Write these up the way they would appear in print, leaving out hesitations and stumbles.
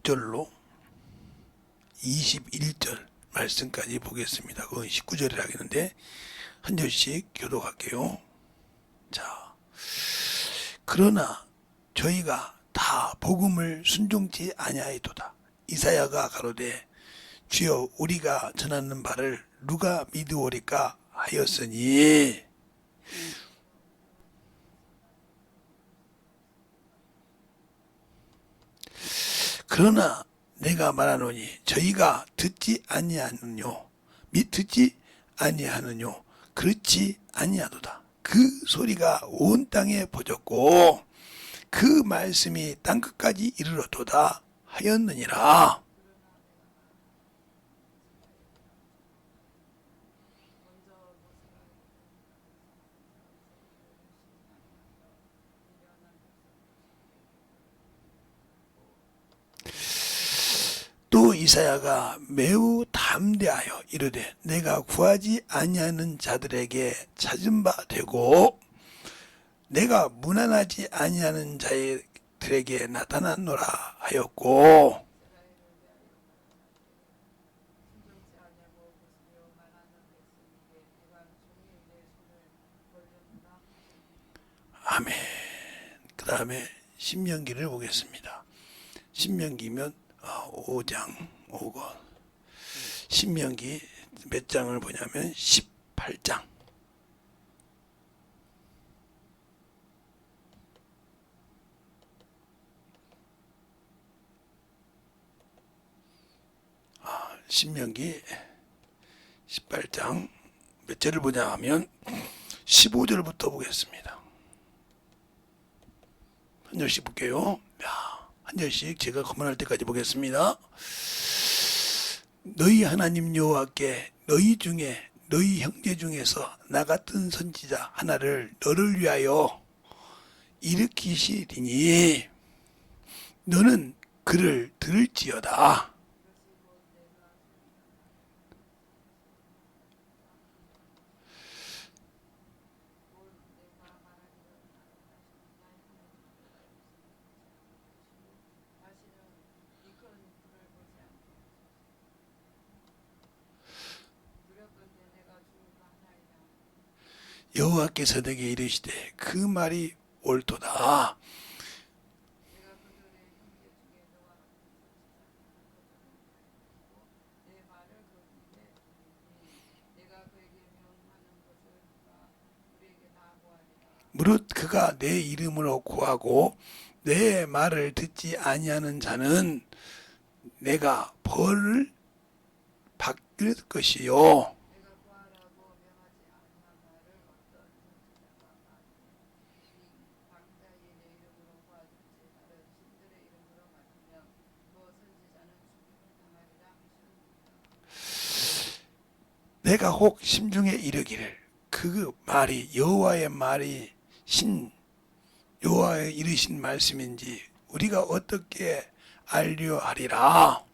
19절로 21절 말씀까지 보겠습니다. 그건 19절이라 하겠는데 한 절씩 교독할게요. 자, 그러나 저희가 다 복음을 순종치 아니하였도다. 이사야가 가로되 주여 우리가 전하는 바를 누가 믿으오리까 하였으니, 그러나 내가 말하노니 저희가 듣지 아니하느뇨, 듣지 아니하느뇨, 그렇지 아니하도다. 그 소리가 온 땅에 퍼졌고 그 말씀이 땅끝까지 이르렀도다 하였느니라. 또 이사야가 매우 담대하여 이르되 내가 구하지 아니하는 자들에게 찾은 바 되고 내가 문안하지 아니하는 자들에게 나타났노라 하였고, 아멘. 그 다음에 신명기를 보겠습니다. 신명기면 5장 5권, 신명기 몇 장을 보냐면 18장. 신명기 18장 몇 절을 보냐 하면 15절부터 보겠습니다. 한 절씩 볼게요. 한 절씩 제가 그만할 때까지 보겠습니다. 너희 하나님 여호와께 너희 형제 중에서 나 같은 선지자 하나를 너를 위하여 일으키시리니 너는 그를 들을지어다. 여호와께서 내게 이르시되 그 말이 옳도다. 무릇 그가 내 이름으로 구하고 내 말을 듣지 아니하는 자는 내가 벌을 받을 것이요, 내가 혹 심중에 이르기를 그 말이 여호와의 말이 여호와의 이르신 말씀인지 우리가 어떻게 알려 하리라.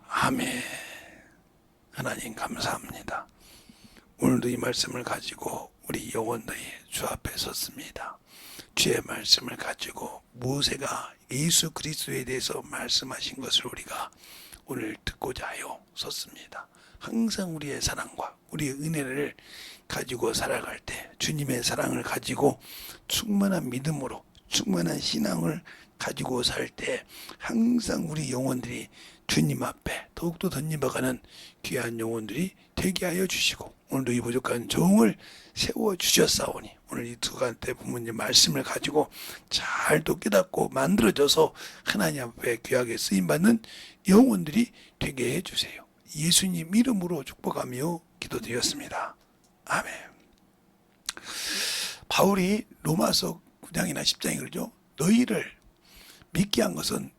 아멘. 하나님 감사합니다. 오늘도 이 말씀을 가지고 우리 영혼들이 주 앞에 섰습니다. 주의 말씀을 가지고 모세가 예수 그리스도에 대해서 말씀하신 것을 우리가 오늘 듣고자 하여 섰습니다. 항상 우리의 사랑과 우리의 은혜를 가지고 살아갈 때, 주님의 사랑을 가지고 충만한 믿음으로 충만한 신앙을 가지고 살 때 항상 우리 영혼들이 주님 앞에 더욱더 덧입어가는 귀한 영혼들이 되게 하여 주시고, 오늘도 이 부족한 종을 세워주셨사오니 오늘 이 두 가지 부모님 말씀을 가지고 잘 또 깨닫고 만들어져서 하나님 앞에 귀하게 쓰임받는 영혼들이 되게 해주세요. 예수님 이름으로 축복하며 기도드렸습니다. 아멘. 바울이 로마서 9장이나 10장에 그러죠. 너희를 믿게 한 것은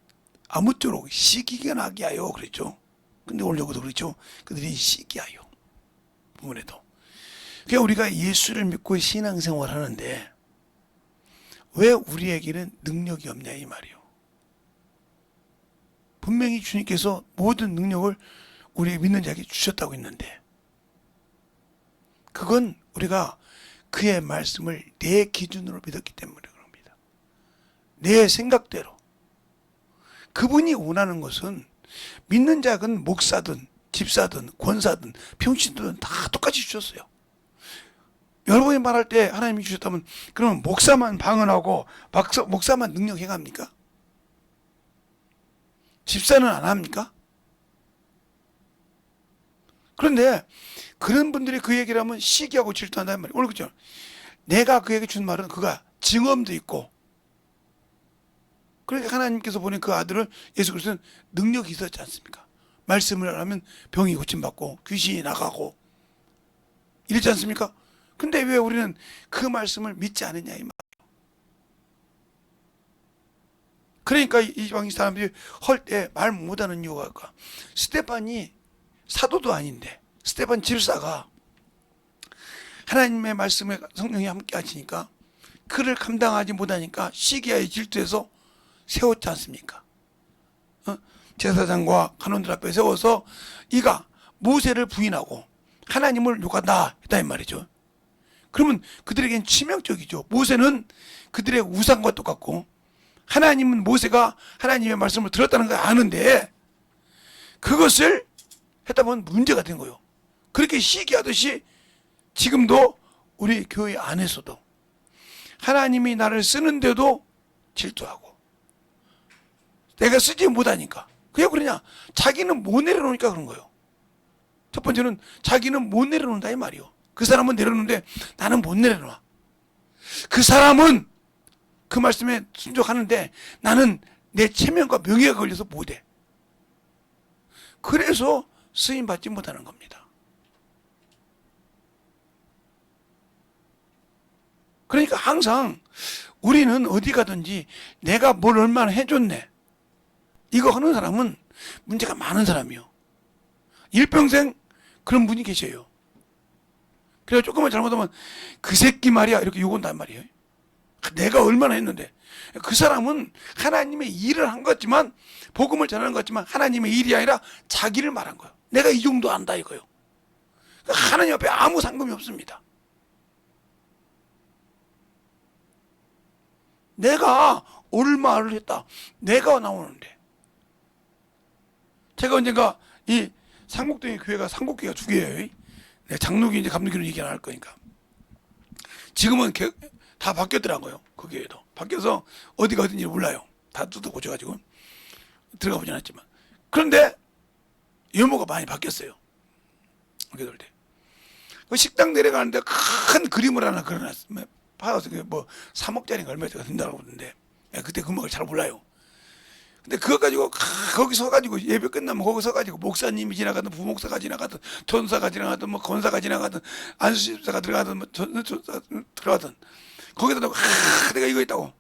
아무쪼록 시기가 나게 하여 그랬죠. 근데 오늘 여기도 그렇죠. 그들이 시기하여 부분에도. 그러니까 우리가 예수를 믿고 신앙생활 하는데 왜 우리에게는 능력이 없냐 이 말이요. 분명히 주님께서 모든 능력을 우리 믿는 자에게 주셨다고 했는데, 그건 우리가 그의 말씀을 내 기준으로 믿었기 때문에 그럽니다. 내 생각대로. 그분이 원하는 것은 믿는 자건 목사든 집사든 권사든 평신도든 다 똑같이 주셨어요. 여러분이 말할 때 하나님이 주셨다면 그러면 목사만 방언하고 목사만 능력 행합니까? 집사는 안 합니까? 그런데 그런 분들이 그 얘기를 하면 시기하고 질투한다는 말이에요. 오늘 그죠? 내가 그에게 준 말은 그가 증언도 있고, 그러니까 하나님께서 보낸 그 아들을 예수 그리스도는 능력이 있었지 않습니까? 말씀을 하면 병이 고침받고 귀신이 나가고 이랬지 않습니까? 근데 왜 우리는 그 말씀을 믿지 않느냐 이 말이에요. 그러니까 이방 사람들이 헐 때 말 못하는 이유가 뭘까? 스데반이 사도도 아닌데 스데반 집사가 하나님의 말씀에 성령이 함께 하시니까 그를 감당하지 못하니까 시기하에 질투해서 세웠지 않습니까? 제사장과 간원들 앞에 세워서 이가 모세를 부인하고 하나님을 욕한다 했다 이 말이죠. 그러면 그들에겐 치명적이죠. 모세는 그들의 우상과 똑같고 하나님은 모세가 하나님의 말씀을 들었다는 걸 아는데 그것을 했다 보면 문제가 된 거예요. 그렇게 시기하듯이 지금도 우리 교회 안에서도 하나님이 나를 쓰는데도 질투하고 내가 쓰지 못하니까 그게 그러냐? 자기는 못 내려놓으니까 그런 거예요. 첫 번째는 자기는 못 내려놓는다 이 말이요. 그 사람은 내려놓는데 나는 못 내려놔. 그 사람은 그 말씀에 순종하는데 나는 내 체면과 명예가 걸려서 못해. 그래서 쓰임 받지 못하는 겁니다. 그러니까 항상 우리는 어디 가든지 내가 뭘 얼마나 해줬네 이거 하는 사람은 문제가 많은 사람이요. 일평생 그런 분이 계셔요. 그래서 조금만 잘못하면 그 새끼 말이야 이렇게 욕한단 말이에요. 내가 얼마나 했는데. 그 사람은 하나님의 일을 한 거지만 복음을 전하는 거지만 하나님의 일이 아니라 자기를 말한 거예요. 내가 이 정도 안다 이거요. 하나님 앞에 아무 상관이 없습니다. 내가 얼마를 했다. 내가 나오는데. 제가 언젠가 이 상곡동의 교회가 상곡교회가 두 개예요. 장로교 이제 감로교는 얘기 안 할 거니까. 지금은 다 바뀌었더라고요. 그 교회도 바뀌어서 어디가 어딘지 몰라요. 다 뜯어 고쳐가지고 들어가 보진 않았지만. 그런데 유모가 많이 바뀌었어요. 그럴 때. 그 식당 내려가는데 큰 그림을 하나 그려놨어요. 파워스 뭐 3억짜리가 얼마짜리 된다고 그러는데 그때 금액을 잘 몰라요. 근데 그거 가지고 거기 서가지고 예배 끝나면 거기 서가지고 목사님이 지나가든 부목사가 지나가든 전사가 지나가든 뭐 권사가 지나가든 안수집사가 들어가든 뭐 전사 들어가든 거기다 놓고 내가 이거 있다고.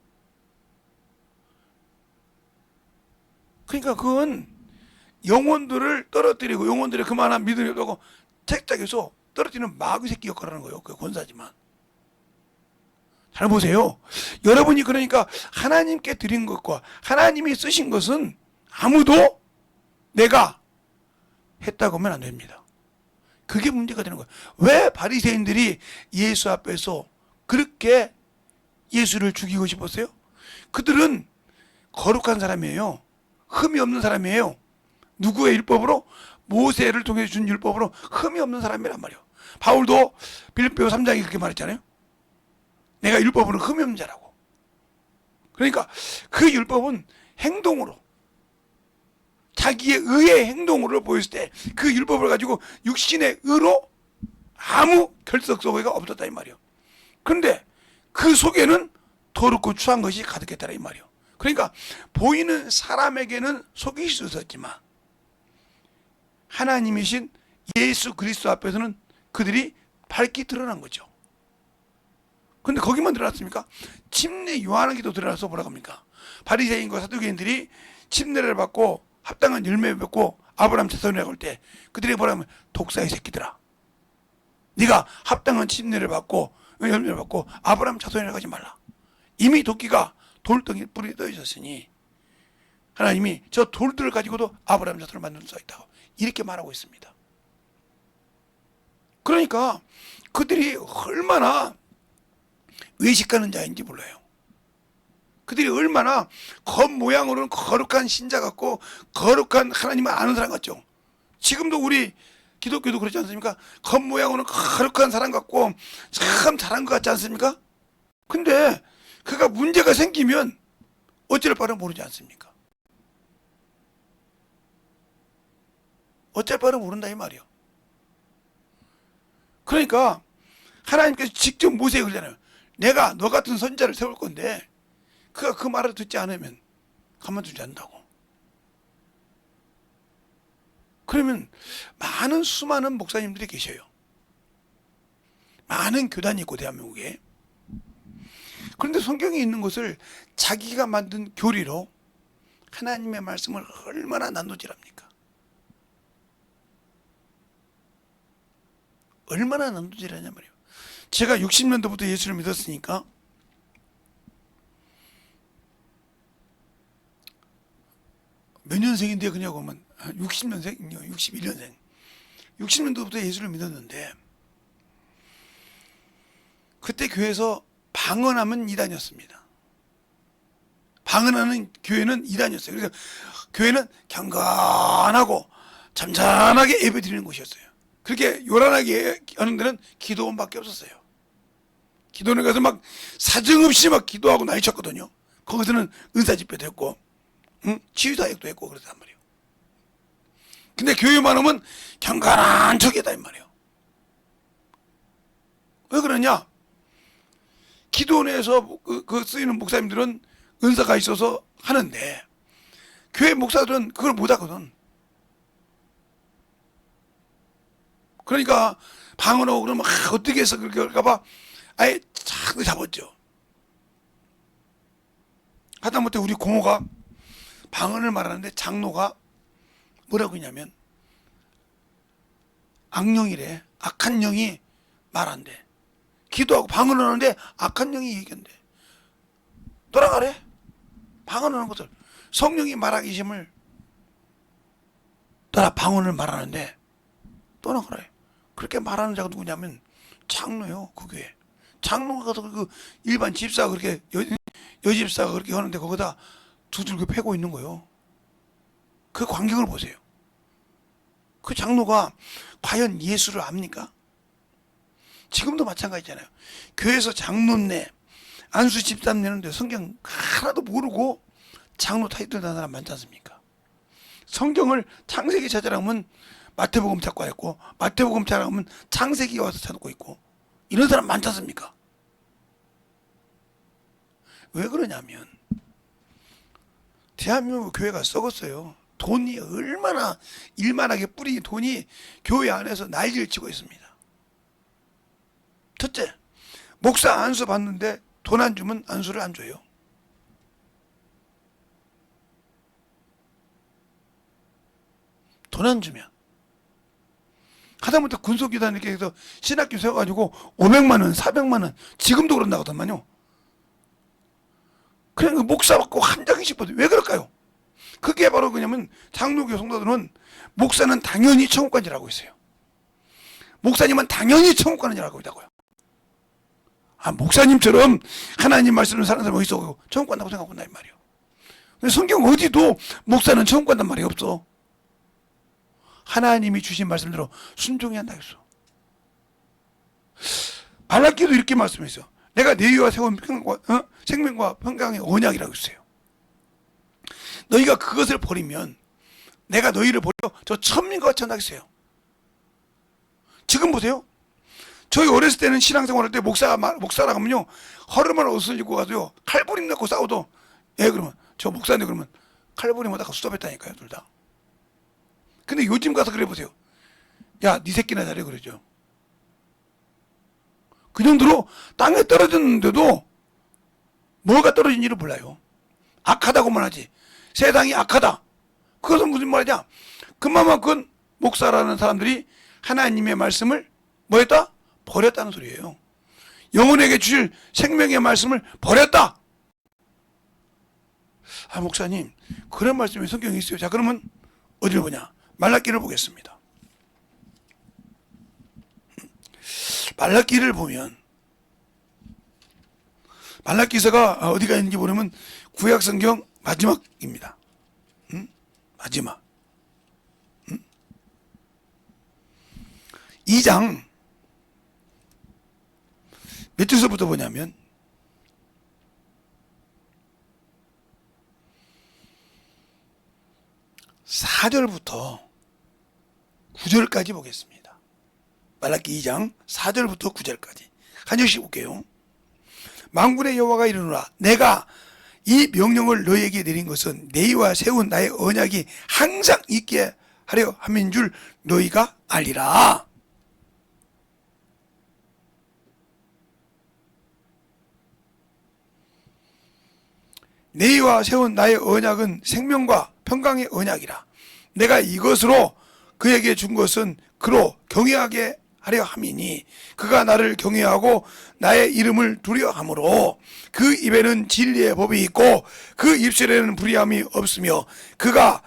그러니까 그건 영혼들을 떨어뜨리고 영혼들의 그만한 믿음이 없다고 책장에서 떨어뜨리는 마귀 새끼 역할을 하는 거예요. 그 권사지만. 잘 보세요. 여러분이 그러니까 하나님께 드린 것과 하나님이 쓰신 것은 아무도 내가 했다고 하면 안 됩니다. 그게 문제가 되는 거예요. 왜 바리새인들이 예수 앞에서 그렇게 예수를 죽이고 싶었어요? 그들은 거룩한 사람이에요. 흠이 없는 사람이에요. 누구의 율법으로? 모세를 통해 준 율법으로 흠이 없는 사람이란 말이에요. 바울도 빌립보 3장에 그렇게 말했잖아요. 내가 율법으로 흠이 없는 자라고. 그러니까 그 율법은 행동으로 자기의 의의 행동으로 보였을 때 그 율법을 가지고 육신의 의로 아무 결석소가 없었다 이 말이에요. 그런데 그 속에는 더럽고 추한 것이 가득했다 이 말이에요. 그러니까 보이는 사람에게는 속일 수 있었지만 하나님이신 예수 그리스도 앞에서는 그들이 밝게 드러난 거죠. 근데 거기만 드러났습니까? 침례 요한에게도 드러나서 뭐라고 합니까? 바리새인과 사두개인들이 침례를 받고 합당한 열매를 맺고 아브라함 자손이라고 할 때 그들이 뭐라고 하면 독사의 새끼들아, 네가 합당한 침례를 받고 열매를 받고 아브라함 자손이라고 하지 말라. 이미 도끼가 돌덩이 뿌리에 떠 있었으니 하나님이 저 돌들을 가지고도 아브라함 자손을 만들 수 있다고 이렇게 말하고 있습니다. 그러니까 그들이 얼마나 외식하는 자인지 몰라요. 그들이 얼마나 겉모양으로는 거룩한 신자 같고 거룩한 하나님을 아는 사람 같죠. 지금도 우리 기독교도 그렇지 않습니까? 겉모양으로는 거룩한 사람 같고 참 잘한 것 같지 않습니까? 근데 그가 문제가 생기면 어쩔 바를 모르지 않습니까? 어쩔 바를 모른다 이 말이요. 그러니까 하나님께서 직접 모세에게 그러잖아요. 내가 너 같은 선자를 세울 건데 그가 그 말을 듣지 않으면 가만두지 않는다고. 그러면 많은 수많은 목사님들이 계셔요. 많은 교단이 있고 대한민국에. 그런데 성경에 있는 것을 자기가 만든 교리로 하나님의 말씀을 얼마나 난도질합니까? 얼마나 난도질하냐 말이에요. 제가 60년도부터 예수를 믿었으니까 몇 년생인데 그냐고 하면 60년생, 61년생 60년도부터 예수를 믿었는데 그때 교회에서 방언하면 이단이었습니다. 방언하는 교회는 이단이었어요. 그래서 교회는 경건하고 잠잠하게 예배 드리는 곳이었어요. 그렇게 요란하게 하는 데는 기도원밖에 없었어요. 기도원에 가서 막 사정없이 막 기도하고 난리쳤거든요. 거기서는 은사집회도 했고 치유사역도 했고 그랬단 말이에요. 근데 교회만 오면 경건한 척이다 이 말이에요. 왜 그러냐? 기도원에서 그 쓰이는 목사님들은 은사가 있어서 하는데 교회 목사들은 그걸 못하거든. 그러니까 방언하고 그러면 어떻게 해서 그렇게 할까봐 아예 착 잡았죠. 하다못해 우리 고모가 방언을 말하는데 장로가 뭐라고 했냐면 악령이래. 악한 영이 말한대. 기도하고 방언을 하는데 악한 영이 얘기한대. 돌아가래. 방언하는 것을 성령이 말하기 심을 따라 방언을 말하는데 떠나가래. 그렇게 말하는 자가 누구냐면 장로요. 그 교회 장로가 가서 그 일반 집사가 그렇게 여집사가 그렇게 하는데 거기다 두들겨 패고 있는 거예요. 그 광경을 보세요. 그 장로가 과연 예수를 압니까? 지금도 마찬가지잖아요. 교회에서 장로네 안수 집단 내는데 성경 하나도 모르고 장로 타이틀 단 사람 많지 않습니까? 성경을 창세기 찾아라면 마태복음 찾고 있고 마태복음 찾아라면 창세기 와서 찾고 있고 이런 사람 많지 않습니까? 왜 그러냐면 대한민국 교회가 썩었어요. 돈이 얼마나 일만하게 뿌린 돈이 교회 안에서 난리를 치고 있습니다. 첫째, 목사 안수 받는데 돈 안 주면 안수를 안 줘요. 돈 안 주면 하다못해 군소기단 이렇게 해서 신학교 세워가지고 500만 원, 400만 원 지금도 그런다고 하더만요. 그냥 그 목사 받고 한 장씩 받아요. 왜 그럴까요? 그게 바로 그냐면 장로교 성도들은 목사는 당연히 천국간지라고 있어요. 목사님은 당연히 천국간지라고 있다고요. 아, 목사님처럼 하나님 말씀을 사는 사람이 있어 천국 간다고 생각하고 있나 이 말이에요. 근데 성경 어디도 목사는 천국 간단 말이 없어. 하나님이 주신 말씀대로 순종해야 한다 했어. 발라기도 이렇게 말씀했어. 내가 너희와 세운 생명과 평강의 언약이라고 했어요. 너희가 그것을 버리면 내가 너희를 버려 저 천민과 같이 한다 했어요. 지금 보세요. 저희 어렸을 때는 신앙생활 할 때 목사라고 하면요 허름한 옷을 입고 가서요 칼부림 넣고 싸워도 그러면 저 목사인데 그러면 칼부림 하다가 수습했다니까요 둘 다. 근데 요즘 가서 그래 보세요. 야, 네 새끼나 잘해 그러죠. 그 정도로 땅에 떨어졌는데도 뭐가 떨어진지를 몰라요. 악하다고만 하지. 세상이 악하다. 그것은 무슨 말이냐? 그만큼 목사라는 사람들이 하나님의 말씀을 뭐했다? 버렸다는 소리예요. 영혼에게 주실 생명의 말씀을 버렸다. 아, 목사님, 그런 말씀이 성경에 있어요. 자, 그러면 어디를 보냐? 말라기를 보겠습니다. 말라기를 보면, 말라기서가 어디가 있는지 보려면 구약 성경 마지막입니다. 마지막. 2장 몇 절서부터 보냐면 4절부터 9절까지 보겠습니다. 말라기 2장 4절부터 9절까지 한 절씩 볼게요. 만군의 여호와가 이르노라, 내가 이 명령을 너희에게 내린 것은 너희와 세운 나의 언약이 항상 있게 하려 함인 줄 너희가 알리라. 너희와 세운 나의 언약은 생명과 평강의 언약이라. 내가 이것으로 그에게 준 것은 그로 경외하게 하려 함이니 그가 나를 경외하고 나의 이름을 두려워하므로 그 입에는 진리의 법이 있고 그 입술에는 불의함이 없으며 그가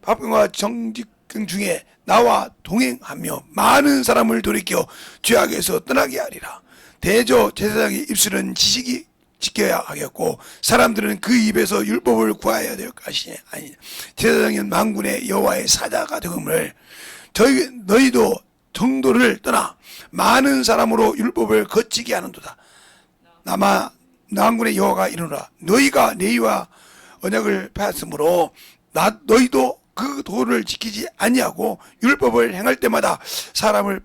pháp 과 정직 중에 나와 동행하며 많은 사람을 돌이켜 죄악에서 떠나게 하리라. 대저 제사장의 입술은 지식이 지켜야 하겠고 사람들은 그 입에서 율법을 구하여야 될 것이 아니냐. 제사장은 만군의 여호와의 사자가 되음을 너희도 정도를 떠나 많은 사람으로 율법을 거치게 하는도다. 나마 만군의 여호와가 이르노라, 너희가 너희와 언약을 폐하였으므로 너희도 그 도를 지키지 아니하고 율법을 행할 때마다 사람을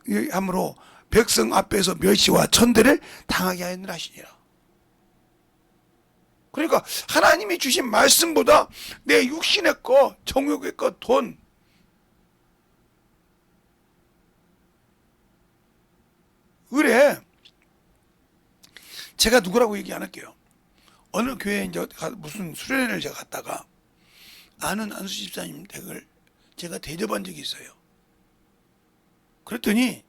편파함으로 백성 앞에서 멸시와 천대를 당하게 하였느라 하시니라. 그러니까 하나님이 주신 말씀보다 내 육신의 것, 정욕의 것, 돈, 의뢰, 제가 누구라고 얘기 안 할게요. 어느 교회에 이제 무슨 수련회를 제가 갔다가 아는 안수 집사님 댁을 제가 대접한 적이 있어요. 그랬더니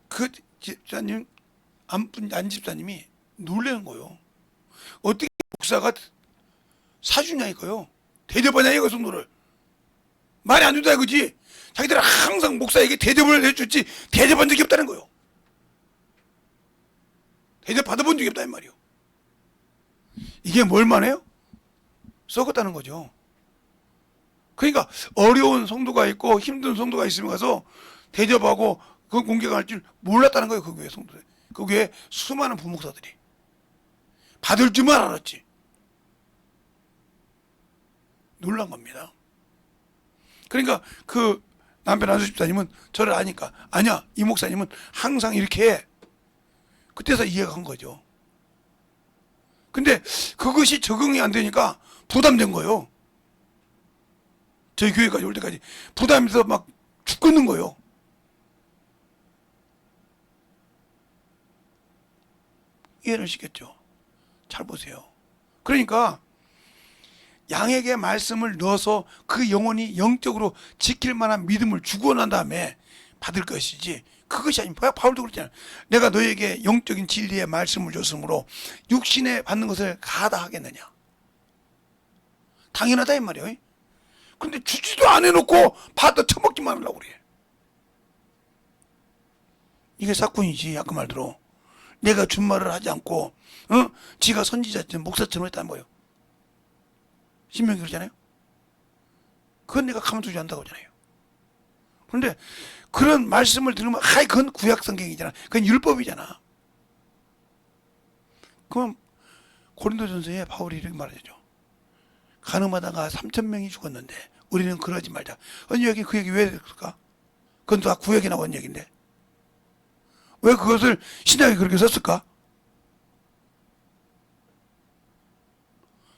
그 집사님, 안 집사님이 놀라는 거예요. 어떻게 목사가 사주냐 이거요. 대접하냐 이거 성도를. 말이 안 된다 이거지. 자기들은 항상 목사에게 대접을 해줬지 대접한 적이 없다는 거예요. 대접 받아본 적이 없다는 말이에요. 이게 뭘 말해요? 썩었다는 거죠. 그러니까 어려운 성도가 있고 힘든 성도가 있으면 가서 대접하고 그 공격할 줄 몰랐다는 거예요. 그 교회 성도들, 그 교회 수많은 부목사들이 받을 줄만 알았지. 놀란 겁니다. 그러니까 그 남편 안수 집사님은 저를 아니까, 아니야 이 목사님은 항상 이렇게 해. 그때서 이해가 간 거죠. 근데 그것이 적응이 안 되니까 부담된 거예요. 저희 교회까지 올 때까지 부담해서 막 죽겠는 거예요. 이해를 시켰죠. 잘 보세요. 그러니까 양에게 말씀을 넣어서 그 영혼이 영적으로 지킬 만한 믿음을 주고 난 다음에 받을 것이지, 그것이 아니면 바울도 그랬잖아요. 내가 너에게 영적인 진리의 말씀을 줬으므로 육신에 받는 것을 가하다 하겠느냐. 당연하다 이 말이에요. 근데 주지도 안 해놓고 받아 처먹지만 하려고 그래. 이게 사건이지. 아까 말대로 내가 준 말을 하지 않고 지가 선지자처럼 목사처럼 했다는 거예요. 신명기 그러잖아요. 그건 내가 가만두지 않는다고 하잖아요. 그런데 그런 말씀을 들으면 그건 구약 성경이잖아. 그건 율법이잖아. 그럼 고린도전서에 바울이 이렇게 말하죠. 가늠하다가 3,000명이 죽었는데 우리는 그러지 말자. 아니 여기 그 얘기 왜 했을까? 그건 다 구약에 나온 얘기인데 왜 그것을 신약에 그렇게 썼을까?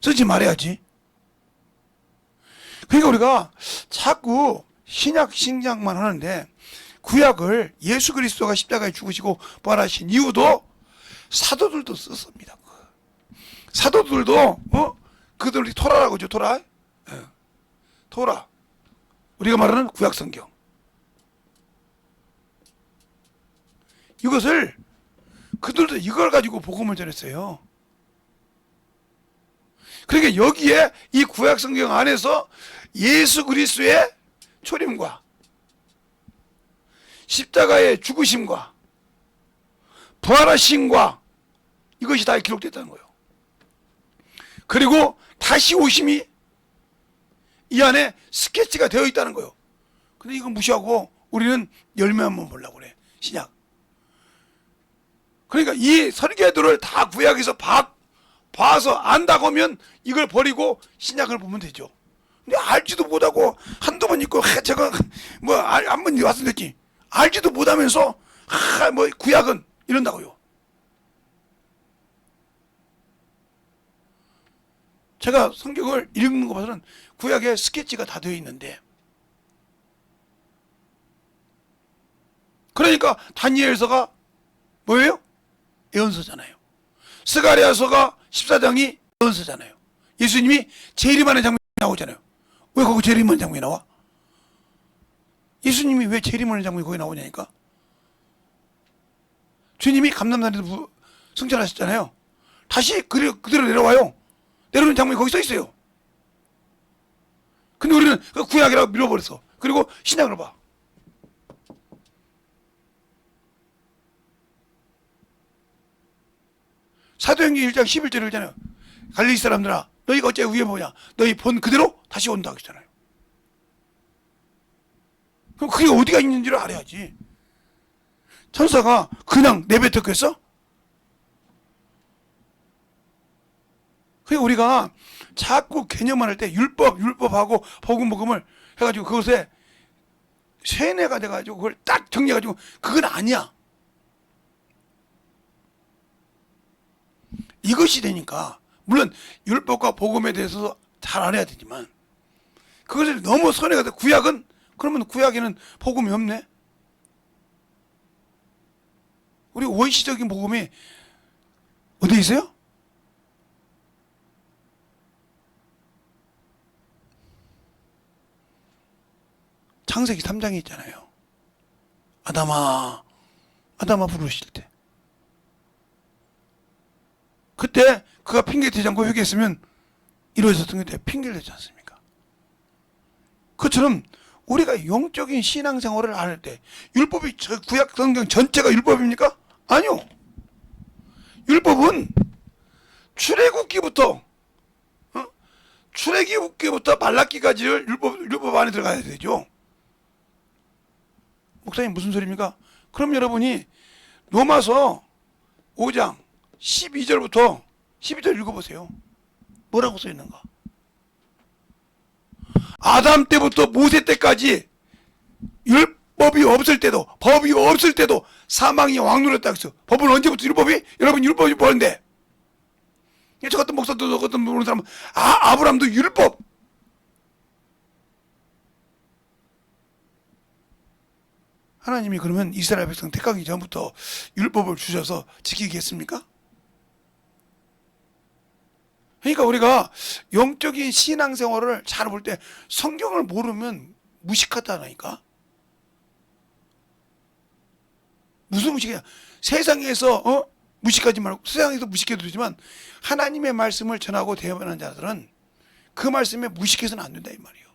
쓰지 말아야지. 그러니까 우리가 자꾸 신약 신약만 하는데 구약을 예수 그리스도가 십자가에 죽으시고 부활하신 이유도 사도들도 썼습니다. 사도들도 그들이 토라라고 하죠. 토라. 토라. 우리가 말하는 구약 성경. 이것을 그들도 이걸 가지고 복음을 전했어요. 그러니까 여기에 이 구약 성경 안에서 예수 그리스도의 초림과 십자가의 죽으심과 부활하심과 이것이 다 기록됐다는 거예요. 그리고 다시 오심이 이 안에 스케치가 되어 있다는 거예요. 근데 이거 무시하고 우리는 열매만 보려고 그래, 신약. 그러니까 이 설계도를 다 구약에서 봐서 안다고 하면 이걸 버리고 신약을 보면 되죠. 근데 알지도 못하고 한두 번 읽고 제가 뭐 한 번 왔으면 됐지. 알지도 못하면서 뭐 구약은 이런다고요. 제가 성경을 읽는 거 봐서는 구약에 스케치가 다 되어 있는데, 그러니까 다니엘서가 뭐예요? 예언서잖아요. 스가랴서가 14장이 예언서잖아요. 예수님이 재림하는 장면이 나오잖아요. 왜 거기 재림하는 장면이 나와? 예수님이 왜 재림하는 장면이 거기 나오냐니까. 주님이 감람산에서 승천하셨잖아요. 다시 그대로 내려와요. 내려오는 장면이 거기 써 있어요. 근데 우리는 그 구약이라고 밀어버렸어. 그리고 신약을 봐. 사도행전 1장 11절을 읽잖아요. 갈릴리 사람들아, 너희가 어째 위에 보냐? 너희 본 그대로 다시 온다 하잖아요. 그럼 그게 어디가 있는지를 알아야지. 천사가 그냥 내뱉었겠어? 그러니까 우리가 자꾸 개념만 할 때 율법하고 복음을 해가지고 그것에 세뇌가 돼가지고 그걸 딱 정리해가지고 그건 아니야. 이것이 되니까 물론 율법과 복음에 대해서 잘 알아야 되지만 그것을 너무 선회가 돼. 구약은 그러면 구약에는 복음이 없네. 우리 원시적인 복음이 어디 있어요? 창세기 3장에 있잖아요. 아담아 부르실 때. 그때 그가 핑계 대지 않고 회개했으면 이루어졌던 게 핑계를 대지 않습니까? 그처럼 우리가 영적인 신앙생활을 할 때 율법이 구약 성경 전체가 율법입니까? 아니요. 율법은 출애굽기부터 말라기까지를 율법 안에 들어가야 되죠. 목사님 무슨 소리입니까? 그럼 여러분이 로마서 5장 12절부터 12절 읽어보세요. 뭐라고 써 있는가? 아담 때부터 모세 때까지 율법이 없을 때도, 법이 없을 때도 사망이 왕노릇했다고 했어. 법은 언제부터 여러분 율법이 뭐는데? 저 같은 목사도 저 같은 모르는 사람은 아브람도 율법. 하나님이 그러면 이스라엘 백성 택하기 전부터 율법을 주셔서 지키겠습니까? 그러니까 우리가 영적인 신앙생활을 잘 볼 때 성경을 모르면 무식하다니까. 무슨 무식이야? 세상에서 무식하지 말고, 세상에서 무식해도 되지만 하나님의 말씀을 전하고 대변하는 자들은 그 말씀에 무식해서는 안 된다 이 말이에요.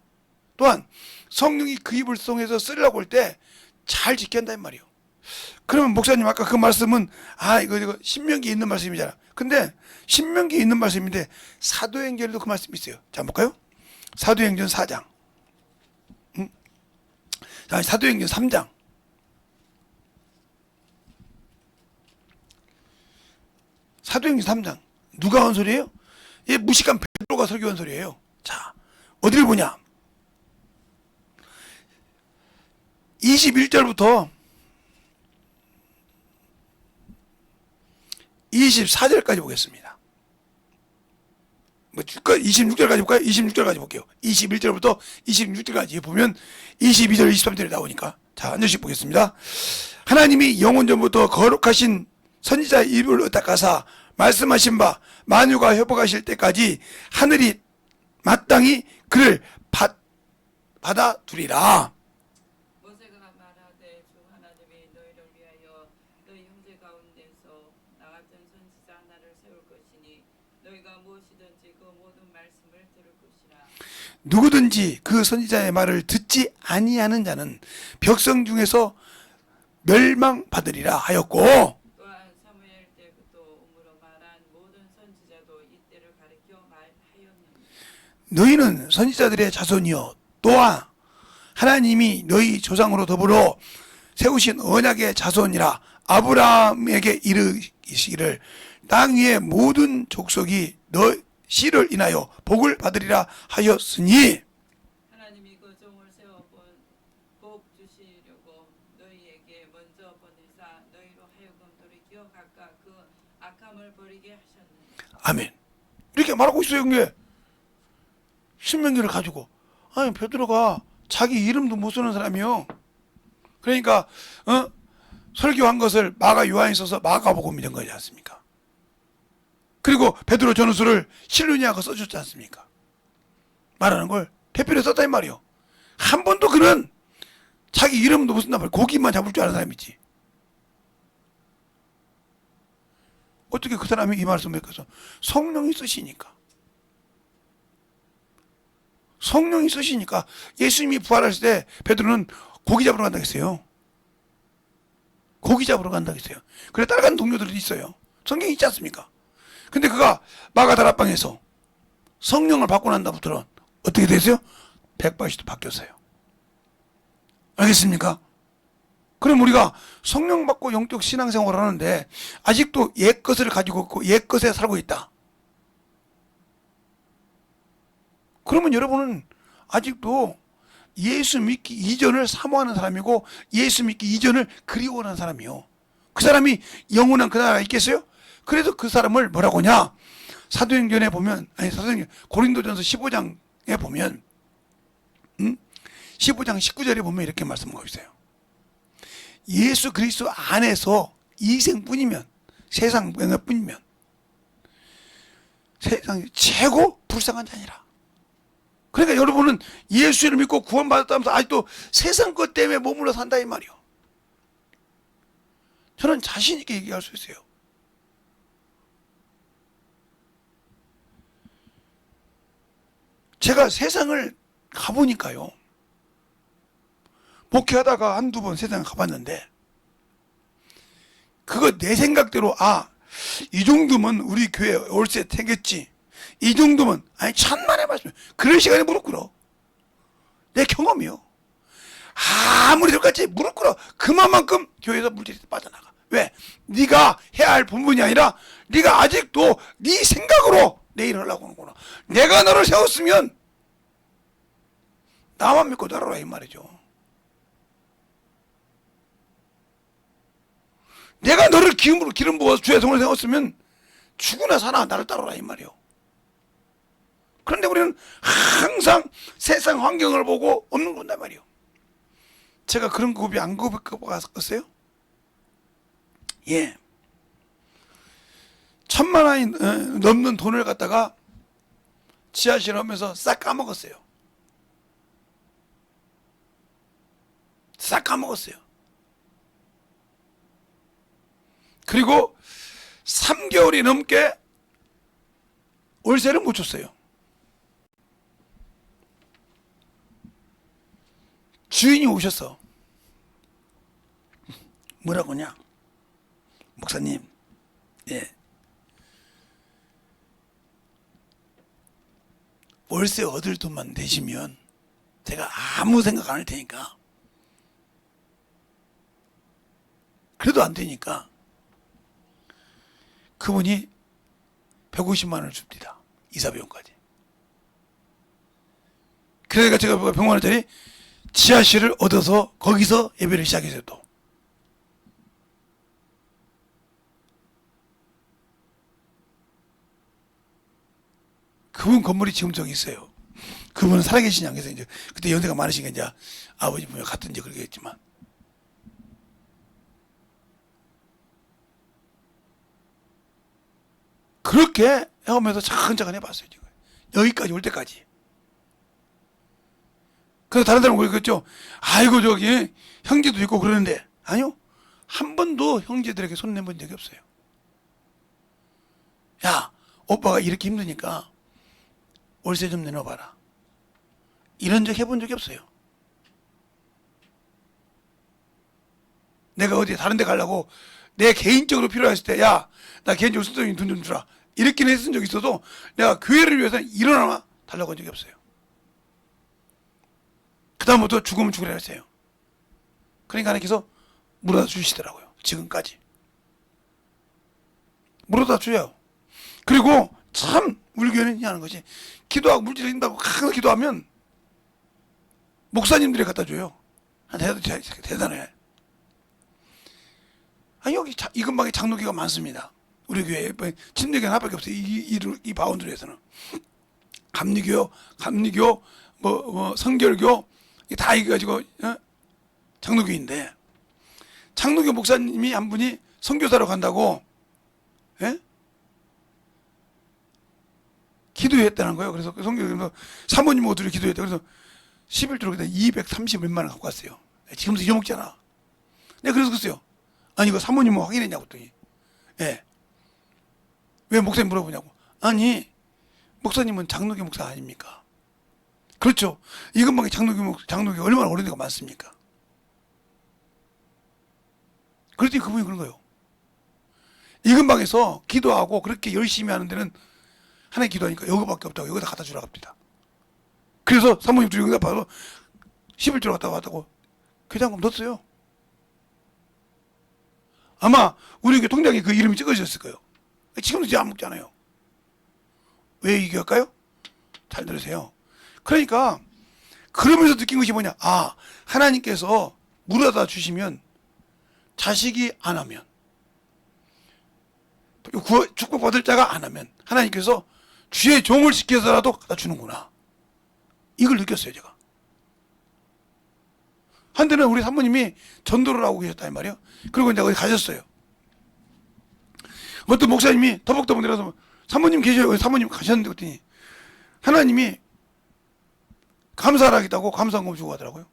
또한 성령이 그 입을 통해서 쓰려고 할 때 잘 지켜야 한다 이 말이에요. 그러면 목사님 아까 그 말씀은 이거 신명기에 있는 말씀이잖아. 근데 신명기에 있는 말씀인데 사도행전에도 그 말씀이 있어요. 자, 볼까요? 사도행전 4장. 자, 사도행전 3장. 사도행전 3장. 누가 한 소리예요? 이 무식한 베드로가 설교한 소리예요. 자, 어디를 보냐? 21절부터 24절까지 보겠습니다. 26절까지 볼까요? 26절까지 볼게요. 21절부터 26절까지 보면 22절, 23절이 나오니까. 자, 한 절씩 보겠습니다. 하나님이 영원전부터 거룩하신 선지자의 입을 의탁하사 말씀하신 바 만유가 회복하실 때까지 하늘이 마땅히 그를 받아두리라. 모세가 말하되 주 하나님이 너희를 위하여 너희 형제 가운데서 나 같은 선지자 하나를 세울 것이니 너희가 무엇이든지 그 모든 말씀을 들을 것이라. 누구든지 그 선지자의 말을 듣지 아니하는 자는 백성 중에서 멸망받으리라 하였고, 또한 사무엘 때부터 우므로 말한 모든 선지자도 이때를 가리켜 말하였느니라. 너희는 선지자들의 자손이요 또한 하나님이 너희 조상으로 더불어 세우신 언약의 자손이라 아브라함에게 이르시기를 땅 위의 모든 족속이 너 씨를 인하여 복을 받으리라 하였으니, 하나님이 그 종을 세워본 복 주시려고 너희에게 먼저 보내사 너희로 하여금 돌이켜 각각 그 악함을 버리게 하셨느니라. 아멘. 이렇게 말하고 있어요. 이게 신명기를 가지고, 아니 베드로가 자기 이름도 못 쓰는 사람이요. 그러니까 설교한 것을 마가 요한이 써서 마가복음이 된 거지 않습니까? 그리고 베드로 전후서를 실루니아가 써줬지 않습니까? 말하는 걸 대표로 썼다 이 말이요. 한 번도 그는 자기 이름도 못 쓴단 말이야. 고기만 잡을 줄 아는 사람이지. 어떻게 그 사람이 이 말씀을 했겠어? 성령이 쓰시니까. 성령이 쓰시니까. 예수님이 부활하실 때 베드로는 고기 잡으러 간다고 했어요. 고기 잡으러 간다고 했어요. 그래 따라가는 동료들이 있어요. 성경이 있지 않습니까? 근데 그가 마가다락방에서 성령을 받고 난 다음부터는 어떻게 됐어요? 180도 바뀌었어요. 알겠습니까? 그럼 우리가 성령 받고 영적 신앙생활을 하는데 아직도 옛 것을 가지고 있고 옛 것에 살고 있다. 그러면 여러분은 아직도 예수 믿기 이전을 사모하는 사람이고 예수 믿기 이전을 그리워하는 사람이요. 그 사람이 영원한 그 나라에 있겠어요? 그래서 그 사람을 뭐라고 하냐? 사도행전에 보면, 고린도전서 15장에 보면 15장 19절에 보면 이렇게 말씀하고 있어요. 예수 그리스도 안에서 이생뿐이면, 세상 명예뿐이면 세상 최고 불쌍한 자니라. 그러니까 여러분은 예수를 믿고 구원받았다면서 아직도 세상 것 때문에 머물러 산다 이 말이요. 저는 자신 있게 얘기할 수 있어요. 제가 세상을 가보니까요. 목회하다가 한두 번 세상을 가봤는데 그거 내 생각대로 이 정도면 우리 교회 월세 되겠지. 이 정도면 천만의 말씀. 그럴 시간에 무릎 꿇어. 내 경험이요. 아무리 들어갔지 무릎 꿇어. 그만큼 교회에서 물질이 빠져나가. 왜? 네가 해야 할 본분이 아니라 네가 아직도 네 생각으로 내 일을 하려고 하는구나. 내가 너를 세웠으면 나만 믿고 따라라 이 말이죠. 내가 너를 기름 부어서 주의 성을 세웠으면 죽으나 사나 나를 따라라 이 말이요. 그런데 우리는 항상 세상 환경을 보고 없는 건단 말이요. 제가 그런 고비 안 고백해봤었어요? 예. 1,000만 원이 넘는 돈을 갖다가 지하실 하면서 싹 까먹었어요. 싹 까먹었어요. 그리고 3개월이 넘게 월세를 못 줬어요. 주인이 오셨어. 뭐라고 하냐? 목사님, 예. 월세 얻을 돈만 내시면 제가 아무 생각 안 할 테니까. 그래도 안 되니까 그분이 150만 원을 줍니다. 이사 비용까지. 그러니까 제가 병원짜리 지하실을 얻어서 거기서 예배를 시작했어요. 또 그분 건물이 지금 저기 있어요. 그분은 살아계시지 않겠어요. 이제 그때 연세가 많으시니까 이제 아버지 분이 갔든지 그러겠지만 그렇게 해오면서 차근차근 해봤어요. 지금 여기까지 올 때까지. 그래서 다른 사람은 그랬겠죠. 아이고 저기 형제도 있고 그러는데 아니요. 한 번도 형제들에게 손 내본 적이 없어요. 야 오빠가 이렇게 힘드니까 월세 좀 내놔봐라. 이런 적 해본 적이 없어요. 내가 어디 다른 데 가려고 내 개인적으로 필요했을 때, 야, 나 개인적으로 쓸 수 있는 돈 좀 주라. 이렇게는 했은 적이 있어도 내가 교회를 위해서 1원 하나 달라고 한 적이 없어요. 그 다음부터 죽으면 죽으라 했어요. 그러니까 하나님께서 물어다 주시더라고요. 지금까지. 물어다 줘요. 그리고 참 우리 교회는 하는 것이 기도하고 물질을 준다고 항상 기도하면 목사님들이 갖다 줘요. 대단해. 아, 여기 이 근방에 장로교가 많습니다. 우리 교회에 침례교는 하나밖에 없어요. 이 바운드리에서는 감리교, 성결교 다 이겨가지고 장로교인데, 장로교 목사님이 한 분이 선교사로 간다고 기도했다는 거예요. 그래서 성교에서 사모님 모두를 기도했다. 그래서 11조로 230몇만 원 갖고 왔어요. 지금도 잊어먹잖아. 내가 그래서 그랬어요. 아니 이거 사모님 뭐 확인했냐고 했더니, 예. 왜 목사님 물어보냐고. 아니 목사님은 장로교 목사 아닙니까? 그렇죠. 이 근방에 장로교 얼마나 오랜 데가 많습니까? 그랬더니 그분이 그런 거예요. 이 근방에서 기도하고 그렇게 열심히 하는 데는 하나님 기도하니까 여기밖에 없다고, 여기다 갖다 주라 합니다. 그래서 사모님 둘이 여기다 봐서 11조를 갖다 왔다고 교장금 넣었어요. 아마 우리 교회 통장에 그 이름이 찍어졌을 거예요. 지금도 이제 안 먹잖아요. 왜 이겼을까요? 잘 들으세요. 그러니까 그러면서 느낀 것이 뭐냐. 아, 하나님께서 물어다 주시면 자식이 안 하면, 축복받을 자가 안 하면 하나님께서 주의 종을 시켜서라도 갖다 주는구나. 이걸 느꼈어요, 제가. 한때는 우리 사모님이 전도를 하고 계셨단 말이에요. 그리고 이제 어디 가셨어요. 어떤 목사님이 터벅터벅 내려서 사모님 계셔요. 사모님 가셨는데 그랬더니 하나님이 감사하겠다고 감사한금 주고 가더라고요.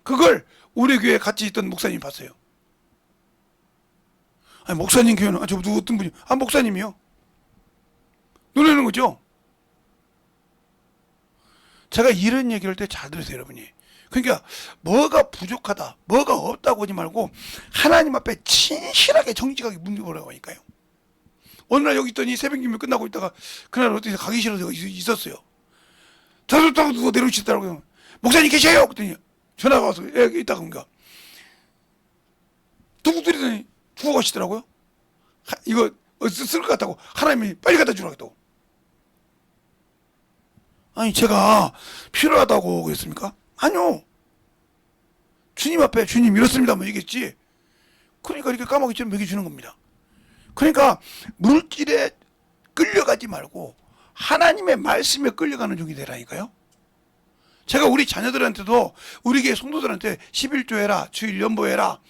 그걸 우리 교회에 같이 있던 목사님이 봤어요. 아니 목사님 교회는 저 누구 어떤 분이 목사님이요. 놀라는 거죠. 제가 이런 얘기를 할 때 잘 들으세요, 여러분이. 그러니까 뭐가 부족하다, 뭐가 없다고 하지 말고 하나님 앞에 진실하게 정직하게 묻어보라고 하니까요. 어느 날 여기 있더니 새벽 기도 끝나고 있다가 그날 어디서 가기 싫어서 있었어요. 자석자석 누가 내려오시더라고요. 목사님 계셔요? 그랬더니 전화가 와서 여기 있다가 그런가 뚝 들이더니 죽어가시더라고요. 이거 쓸 것 같다고 하나님이 빨리 갖다 주라고 했다고. 아니 제가 필요하다고 그랬습니까? 아니요. 주님 앞에 주님 이렇습니다 뭐 얘기했지. 그러니까 이렇게 까마귀 처럼 먹여주는 겁니다. 그러니까 물질에 끌려가지 말고 하나님의 말씀에 끌려가는 종이 되라니까요. 제가 우리 자녀들한테도 우리 교회 성도들한테 11조 해라, 주일 연보해라,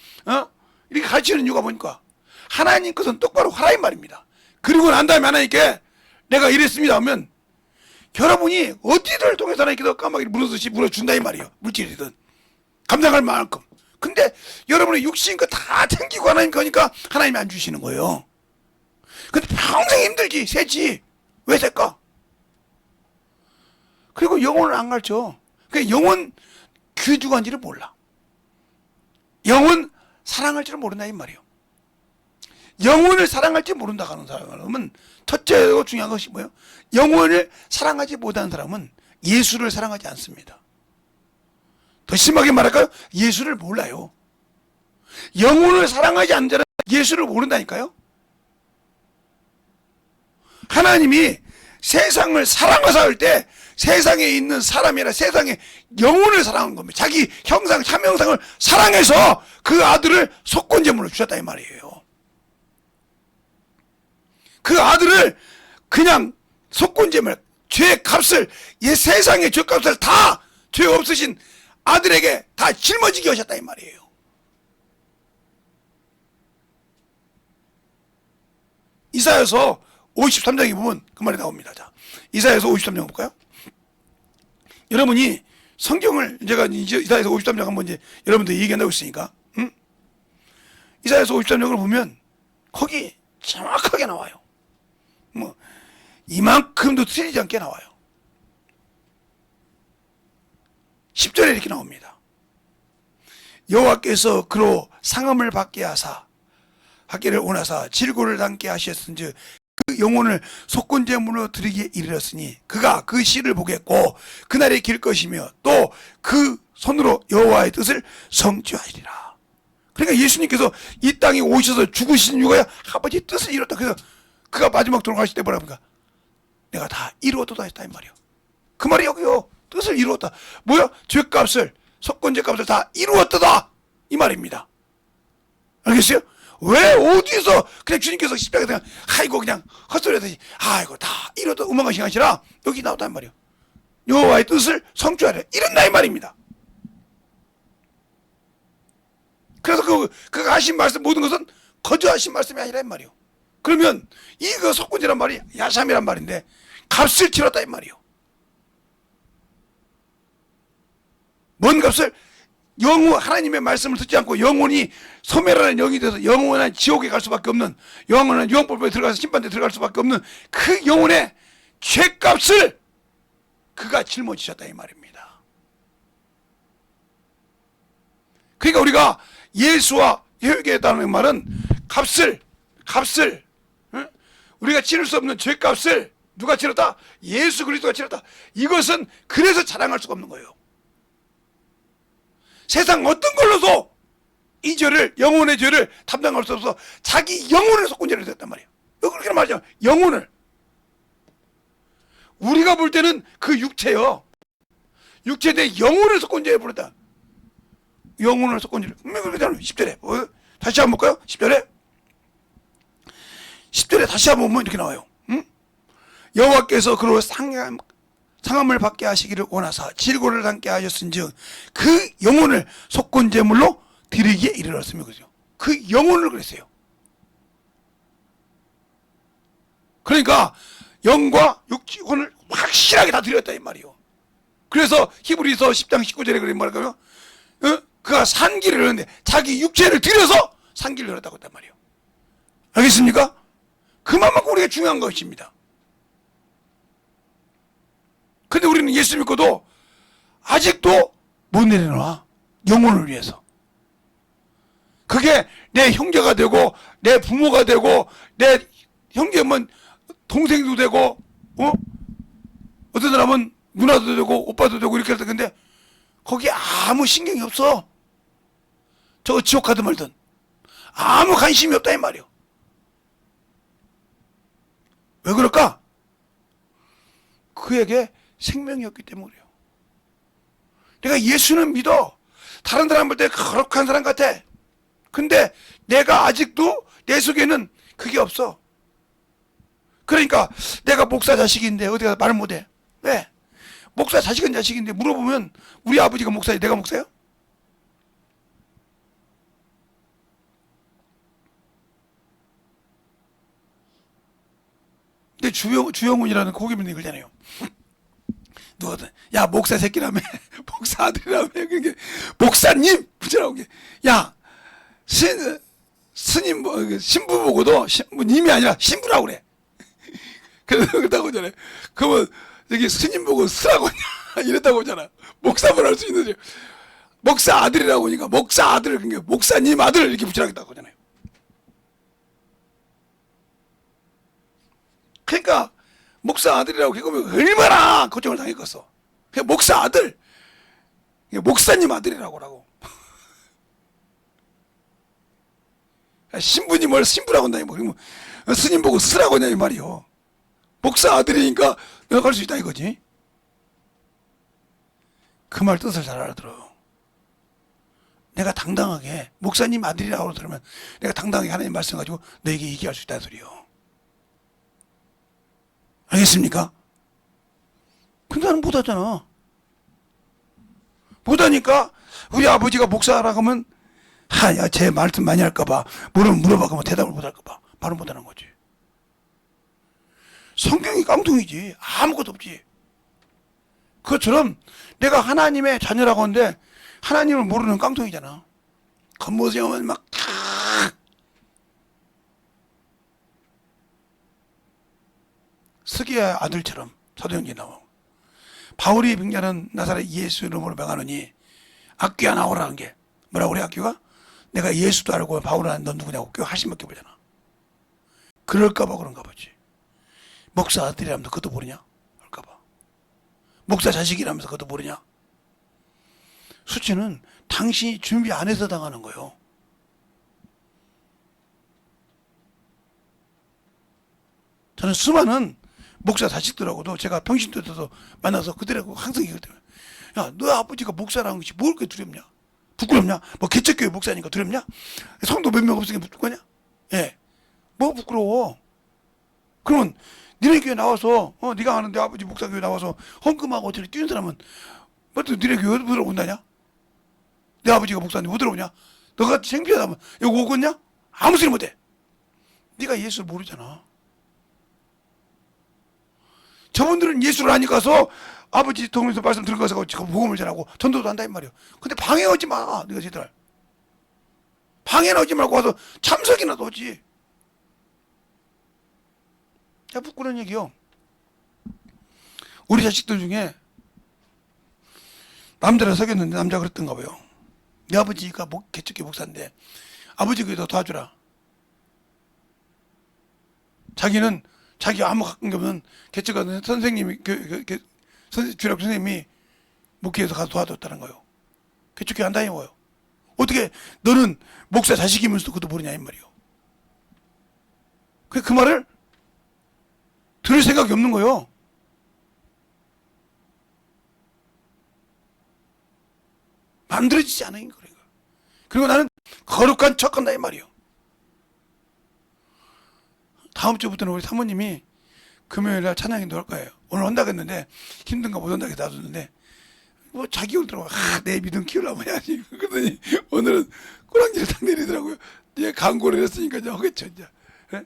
이렇게 가르치는 이유가 뭐니까 하나님 것은 똑바로 하라 이 말입니다. 그리고 난 다음에 하나님께 내가 이랬습니다 하면 여러분이 어디를 통해서 하나님께서 까마귀를 물어주듯이 물어준다 이 말이에요. 물질이든 감당할 만큼. 근데 여러분의 육신 거 다 챙기고 하나님 거니까 하나님이 안 주시는 거예요. 근데 평생 힘들지 세지 왜 셀까? 그리고 영혼을 안 가르쳐. 그러니까 영혼 귀중한지를 몰라. 영혼 사랑할 줄 모른다 이 말이에요. 영혼을 사랑할 줄 모른다 하는 사람은 첫째로 중요한 것이 뭐예요? 영혼을 사랑하지 못하는 사람은 예수를 사랑하지 않습니다. 더 심하게 말할까요? 예수를 몰라요. 영혼을 사랑하지 않는 자는 예수를 모른다니까요. 하나님이 세상을 사랑하사 할 때 세상에 있는 사람이나 세상의 영혼을 사랑하는 겁니다. 자기 형상, 참형상을 사랑해서 그 아들을 속건제물로 주셨다 이 말이에요. 그 아들을 그냥 속건제물, 죄의 값을, 세상의 죄값을 다 죄 없으신 아들에게 다 짊어지게 하셨다 이 말이에요. 이사야서 53장에 보면 그 말이 나옵니다. 자, 이사야서 53장 볼까요? 여러분이 성경을 제가 이제 이사야서 53장 한번 이제 여러분들 얘기한다고 했으니까, 이사야서 53장을 보면 거기 정확하게 나와요. 뭐 이만큼도 틀리지 않게 나와요. 10절에 이렇게 나옵니다. 여호와께서 그로 상함을 받게 하사 하기를 원하사 질고를 담게 하셨은즉 그 영혼을 속건제물로 드리기에 이르렀으니 그가 그 시를 보겠고 그날에 길 것이며 또 그 손으로 여호와의 뜻을 성취하리라. 그러니까 예수님께서 이 땅에 오셔서 죽으신 이유가 아버지 뜻을 이뤘다. 그래서 그가 마지막 돌아가실 때 뭐라 합니까? 내가 다 이루었다 했다 이 말이요. 그 말이 여기요. 뜻을 이루었다. 뭐야? 죄값을 속건제값을 다 이루었다 이 말입니다. 알겠어요? 왜 어디서 그냥 주님께서 십자가에 그냥 아이고 그냥 헛소리 하듯이 아이고 다 이루었다 음악하신 하시라 여기 나왔단 말이요. 여호와의 뜻을 성취하려 이런다 이 말입니다. 그래서 그가 하신 말씀 모든 것은 거저하신 말씀이 아니라 이 말이요. 그러면 이거 속건제란 말이 야삼이란 말인데 값을 치렀다 이 말이요. 뭔 값을? 영원 하나님의 말씀을 듣지 않고 영혼이 소멸하는 영이 돼서 영원한 지옥에 갈 수밖에 없는 영원한 유황불법에 들어가서 심판대에 들어갈 수밖에 없는 그 영혼의 죄값을 그가 짊어지셨다 이 말입니다. 그러니까 우리가 예수와 회개했다는 말은 값을 응? 우리가 치를 수 없는 죄값을 누가 치렀다? 예수 그리스도가 치렀다. 이것은 그래서 자랑할 수가 없는 거예요. 세상 어떤 걸로도 이 죄를 영혼의 죄를 담당할 수 없어 자기 영혼을 속건제를 했단 말이에요. 그렇게 말하죠. 영혼을 우리가 볼 때는 그 육체요. 육체 내 영혼을 속건제해 버렸다. 영혼을 속건제를 그러잖아요. 10절에 다시 한번 볼까요? 10절에 다시 한번 보면 이렇게 나와요. 응? 여호와께서 그로 상함을 받게 하시기를 원하사 질고를 담게 하셨은즉 그 영혼을 속건제물로 드리기에 이르렀으며 그죠. 그 영혼을 그랬어요. 그러니까 영과 육혼을 확실하게 다 드렸다 이 말이요. 그래서 히브리서 10장 19절에 그런 말할까요? 그가 산기를 흘렸는데 자기 육체를 들여서 산기를 흘렸다고 했단 말이에요. 알겠습니까? 그만큼 우리가 중요한 것입니다. 근데 우리는 예수 믿고도 아직도 못 내려놔. 영혼을 위해서. 그게 내 형제가 되고 내 부모가 되고 내 형제면 동생도 되고 어떤 사람은 누나도 되고 오빠도 되고 이렇게 할 때 근데 거기에 아무 신경이 없어. 저거 지옥 가든 말든 아무 관심이 없다 이 말이요. 왜 그럴까? 그에게 생명이 없기 때문이에요. 내가 예수는 믿어. 다른 사람 볼 때 거룩한 사람 같아. 근데 내가 아직도 내 속에는 그게 없어. 그러니까 내가 목사 자식인데 어디 가서 말 못해. 왜? 목사 자식은 자식인데 물어보면 우리 아버지가 목사지 내가 목사야? 근데 주영훈이라는 고기민이 그러잖아요. 누가 야 목사 새끼라며 목사 아들이라며 그게 목사님 부처라고 야 스님 신부 보고도 님이 아니라 신부라고 그래. 그러다고 하잖아요. 그러면 저기 스님 보고 쓰라고 하냐 이랬다고 하잖아. 목사만 할 수 있는지 목사 아들이라고 하니까 목사 아들 그러니까 목사님 아들 이렇게 붙이라겠다고 하잖아요. 그러니까 목사 아들이라고 그러면 얼마나 고통을 당했겠어. 그냥 목사 아들, 목사님 아들이라고 하라고. 신부님 뭘 신부라고 한다니 뭐 그러면 스님 보고 쓰라고 하냐 이 말이요. 목사 아들이니까 내가 갈 수 있다 이거지. 그 말 뜻을 잘 알아들어. 내가 당당하게 목사님 아들이라고 들으면 내가 당당하게 하나님 말씀 가지고 너에게 얘기할 수 있다는 소리요. 알겠습니까? 근데 나는 못하잖아. 못하니까 우리 아버지가 목사라고 하면 야, 제 말씀 많이 할까봐 물어봐가 뭐 대답을 못할까봐 바로 못하는 거지. 성경이 깡통이지. 아무것도 없지. 그것처럼 내가 하나님의 자녀라고 하는데 하나님을 모르는 깡통이잖아. 겉모습은 막 다 서기의 아들처럼 사도행전에 나오고, 바울이 빙자는 나사렛 예수 이름으로 명하노니 악귀야 나오라는 게 뭐라고 그래? 악귀가 내가 예수도 알고 바울은 아는 넌 누구냐고 꽤 하심밖에 보잖아. 그럴까봐 그런가 보지. 목사 아들이라면서 그것도 모르냐? 그럴까봐. 목사 자식이라면서 그것도 모르냐? 수치는 당신이 준비 안 해서 당하는 거예요. 저는 수많은 목사 자식들하고도 제가 평신도 때도 만나서 그들하고 항상 얘기하거든요. 야, 너 아버지가 목사라는 것이 뭘 그렇게 두렵냐? 부끄럽냐? 뭐 개척교회 목사니까 두렵냐? 성도 몇 명 없으니까 부끄럽냐? 예. 뭐 부끄러워? 그러면 니네 교회 나와서 네가 아는 내 아버지 목사 교회 나와서 헌금하고 저리 뛰는 사람은 뭐 또 니네 교회 왜 들어온다냐? 내 아버지가 목사인데 왜 들어오냐? 너같이 창피하다면 여기 오겠냐? 아무 소리 못해. 네가 예수를 모르잖아. 저분들은 예수를 아니까서 아버지 통해서 말씀 들어가서 복음을 전하고 전도도 한다 이 말이야. 근데 방해하지 마. 네가 쟤들 방해하지 말고 와서 참석이나 오지. 야, 부끄러운 얘기요. 우리 자식들 중에 남자를 사귀었는데 남자가 그랬던가 봐요. 내 아버지가 개척교 목사인데 아버지 교회도 도와주라. 자기는 자기 아무 가까운 게 없는 개척하는 선생님이 주력 선생님이 목회에서 가서 도와줬다는 거예요. 개척교회 안 다녀와요. 어떻게 너는 목사 자식이면서도 그것도 모르냐 이 말이요. 그 말을 들을 생각이 없는 거예요. 만들어지지 않은 거예요. 그리고 나는 거룩한 척한다 이 말이요. 다음 주부터는 우리 사모님이 금요일날 찬양인도 할 거예요. 오늘 온다고 했는데 힘든가 못 온다고 해서 놔뒀는데 뭐 자기 오더라고. 내 믿음 키우려면 해야지. 그러더니 오늘은 꼬랑지를 딱 내리더라고요. 얘 광고를 했으니까 이제 하겠죠 이제. 네?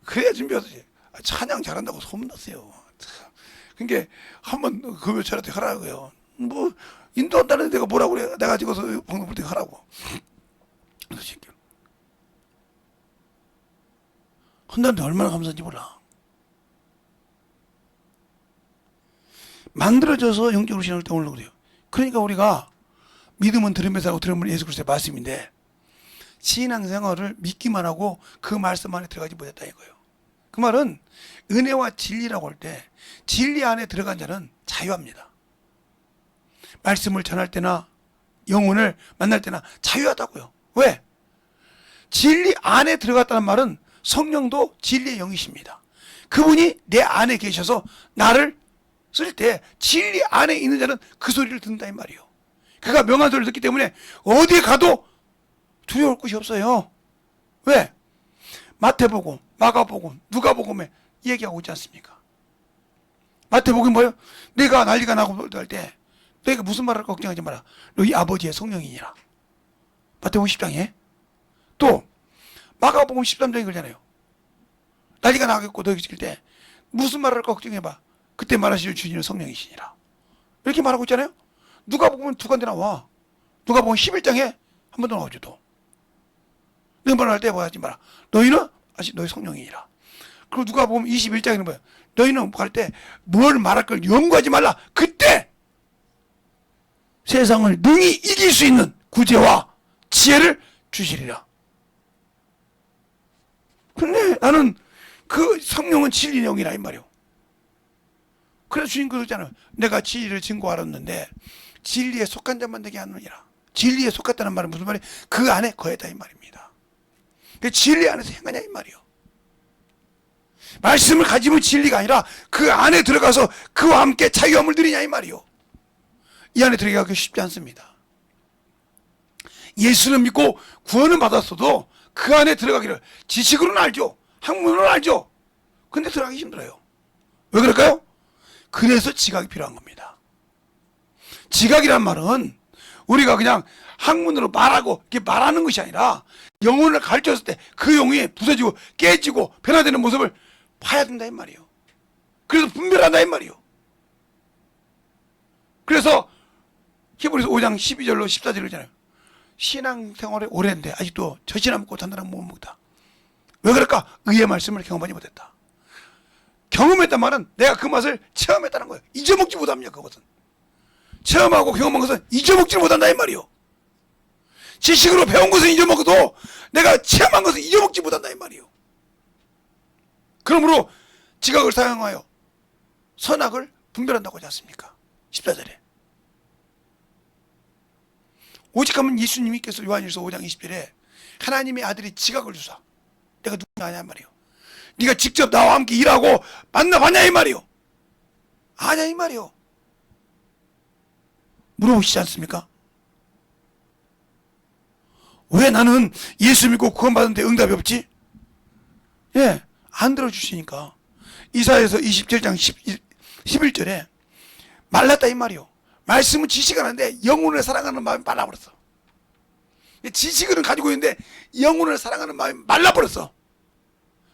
그래야 준비하지. 찬양 잘한다고 소문났어요. 그러니까 한번 금요일 차례 때 하라고요. 뭐 인도한다는 데가 뭐라고 그래. 내가 찍어서 방송 볼 때 하라고. 그래서 시켜. 한다는데 얼마나 감사한지 몰라. 만들어져서 영적으로 신앙을 때 오려고 그래요. 그러니까 우리가 믿음은 들으면서 하고 들으면 예수 그리스도의 말씀인데 신앙생활을 믿기만 하고 그 말씀 안에 들어가지 못했다 이거예요. 그 말은 은혜와 진리라고 할 때 진리 안에 들어간 자는 자유합니다. 말씀을 전할 때나 영혼을 만날 때나 자유하다고요. 왜? 진리 안에 들어갔다는 말은 성령도 진리의 영이십니다. 그분이 내 안에 계셔서 나를 쓸 때 진리 안에 있는 자는 그 소리를 듣는다 이 말이에요. 그가 명한 소리를 듣기 때문에 어디에 가도 두려울 곳이 없어요. 왜? 마태복음, 마가복음, 누가복음에 얘기하고 있지 않습니까? 마태복음 뭐예요? 내가 난리가 나고 할 때 너희가 무슨 말을 걱정하지 마라. 너희 아버지의 성령이니라. 마태복음 10장에 또 마가복음 13장에 그러잖아요. 난리가 나겠고 너희 지킬 때 무슨 말을 걱정해봐. 그때 말하실 주님은 성령이시니라. 이렇게 말하고 있잖아요. 누가복음 두 군데 나와. 누가복음 11장에 한 번 더 나오죠. 또 너희 말할 때 뭐 하지 마라. 너희는 아직 너희 성령이니라. 그리고 누가복음 21장에는 뭐야? 너희는 할 때 뭘 말할 걸 연구하지 말라. 그때 세상을 능히 이길 수 있는 구제와 지혜를 주시리라. 근데 나는 그 성령은 진리의 영이라 이 말이요. 그래서 주님 그러잖아요. 내가 진리를 증거하였는데 진리에 속한 자만 되게 하느니라. 진리에 속했다는 말은 무슨 말이에요? 그 안에 거했다 이 말입니다. 진리 안에서 행하냐 이 말이요. 말씀을 가지면 진리가 아니라 그 안에 들어가서 그와 함께 자유함을 누리냐 이 말이요. 이 안에 들어가기 쉽지 않습니다. 예수를 믿고 구원을 받았어도 그 안에 들어가기를 지식으로는 알죠. 학문으로는 알죠. 근데 들어가기 힘들어요. 왜 그럴까요? 그래서 지각이 필요한 겁니다. 지각이란 말은 우리가 그냥 학문으로 말하고 이렇게 말하는 것이 아니라 영혼을 가르쳤을 때 그 영혼이 부서지고 깨지고 변화되는 모습을 봐야 된다 이 말이에요. 그래서 분별한다 이 말이에요. 그래서 히브리서 5장 12절로 14절을 하잖아요. 신앙생활이 오래인데 아직도 젖이나 먹고 단단한 못 먹다. 왜 그럴까? 의의 말씀을 경험하지 못했다. 경험했단 말은 내가 그 맛을 체험했다는 거예요. 잊어먹지 못합니다. 그것은 체험하고 경험한 것은 잊어먹지 못한다 이 말이요. 지식으로 배운 것은 잊어먹어도 내가 체험한 것은 잊어먹지 못한다 이 말이요. 그러므로 지각을 사용하여 선악을 분별한다고 하지 않습니까? 14절에 오직하면 예수님께서 요한일서 5장 20절에 하나님의 아들이 지각을 주사 내가 누구냐 하냐 말이요. 네가 직접 나와 함께 일하고 만나봤냐 이 말이요. 아냐 이 말이요. 물어보시지 않습니까? 왜 나는 예수 믿고 구원받는데 응답이 없지? 예, 안 들어주시니까. 이사야서 27장 11절에 말랐다 이 말이요. 말씀은 지식은 하는데 영혼을 사랑하는 마음이 말라버렸어. 지식은 가지고 있는데 영혼을 사랑하는 마음이 말라버렸어.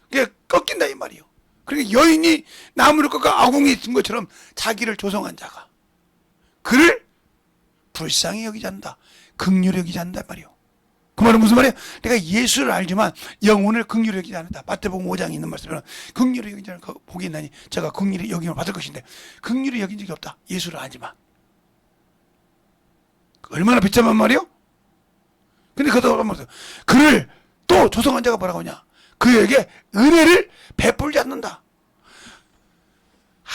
그게 꺾인다 이 말이요. 그러니까 여인이 나무를 꺾어 아궁이에 든 것처럼 자기를 조성한 자가 그를 불쌍히 여기지 않는다. 긍휼히 여기지 않는다 말이요. 그 말은 무슨 말이에요? 내가 예수를 알지만 영혼을 긍휼히 여기지 않는다. 마태복음 5장에 있는 말씀은 긍휼히 여기지 않는 복이 있나니 제가 긍휼히 여김을 받을 것인데 긍휼히 여긴 적이 없다. 예수를 알지만. 얼마나 비참한 말이요? 근데 그러다 말이요. 그를 또 조성한 자가 뭐라고 하냐? 그에게 은혜를 베풀지 않는다.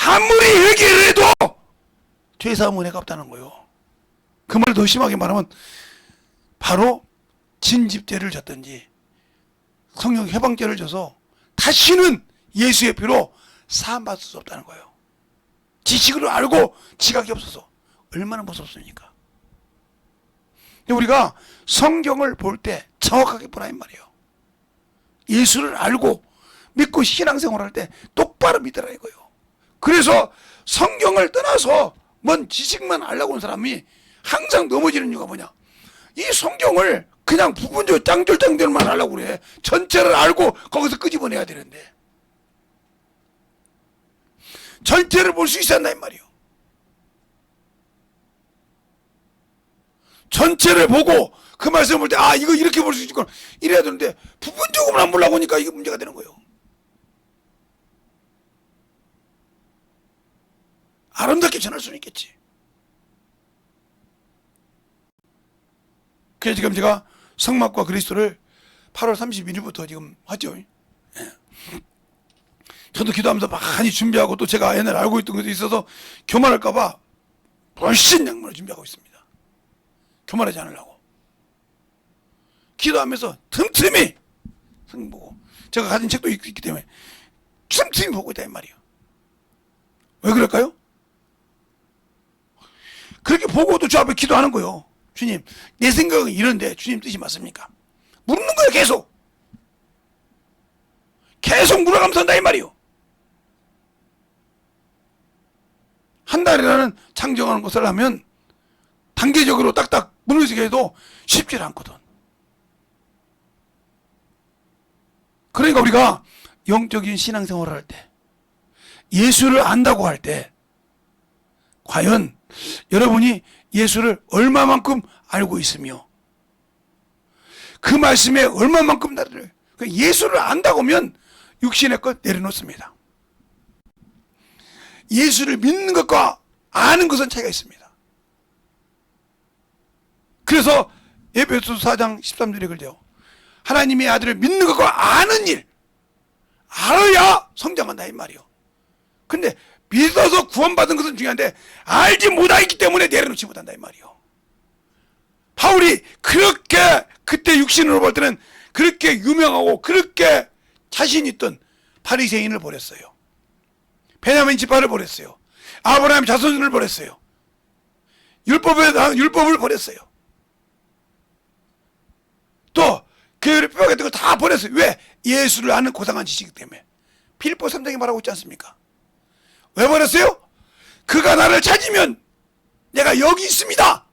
아무리 회개를 해도 죄사함 은혜가 없다는 거예요. 그 말을 더 심하게 말하면 바로 진집죄를 졌든지 성령 해방죄를 져서 다시는 예수의 피로 사함받을 수 없다는 거예요. 지식으로 알고 지각이 없어서 얼마나 무섭습니까? 근데 우리가 성경을 볼 때 정확하게 보라 이 말이에요. 예수를 알고 믿고 신앙생활할 때 똑바로 믿으라 이거예요. 그래서 성경을 떠나서 뭔 지식만 알려고 온 사람이 항상 넘어지는 이유가 뭐냐? 이 성경을 그냥 부분적으로 짱절짱절만 하려고 그래. 전체를 알고 거기서 끄집어내야 되는데 전체를 볼 수 있어야 한다 이 말이에요. 전체를 보고 그 말씀을 볼 때 아 이거 이렇게 볼 수 있구나 이래야 되는데 부분적으로만 안 보려고 하니까 이게 문제가 되는 거예요. 아름답게 전할 수는 있겠지. 그래서 지금 제가 성막과 그리스도를 8월 31일부터 지금 하죠. 예. 저도 기도하면서 많이 준비하고 또 제가 옛날에 알고 있던 것도 있어서 교만할까봐 훨씬 양문을 준비하고 있습니다. 교만하지 않으려고. 기도하면서 틈틈이 성경 보고 제가 가진 책도 있기 때문에 틈틈이 보고 있다 이 말이에요. 왜 그럴까요? 그렇게 보고도 주 앞에 기도하는 거예요. 주님, 내 생각은 이런데 주님 뜻이 맞습니까? 묻는 거예요, 계속. 계속 물어가면서 한다 이 말이에요. 한 달이라는 창정하는 것을 하면 단계적으로 딱딱 무너지게 해도 쉽지 않거든. 그러니까 우리가 영적인 신앙생활을 할 때, 예수를 안다고 할 때, 과연 여러분이 예수를 얼마만큼 알고 있으며 그 말씀에 얼마만큼 나를 예수를 안다고 하면 육신의 것 내려놓습니다. 예수를 믿는 것과 아는 것은 차이가 있습니다. 그래서 에베소서 4장 13절에 그래요. 하나님의 아들을 믿는 것과 아는 일 알아야 성장한다 이 말이요. 근데 믿어서 구원받은 것은 중요한데 알지 못하기 때문에 내려놓지 못한다 이 말이요. 바울이 그렇게 그때 육신으로 볼 때는 그렇게 유명하고 그렇게 자신 있던 바리새인을 버렸어요. 베냐민 지파를 버렸어요. 아브라함 자손을 버렸어요. 율법을 버렸어요. 또 교회를 뼈겠던 걸 다 버렸어요. 왜? 예수를 아는 고상한 지식이기 때문에. 필리포 3장에 말하고 있지 않습니까? 왜 버렸어요? 그가 나를 찾으면 내가 여기 있습니다.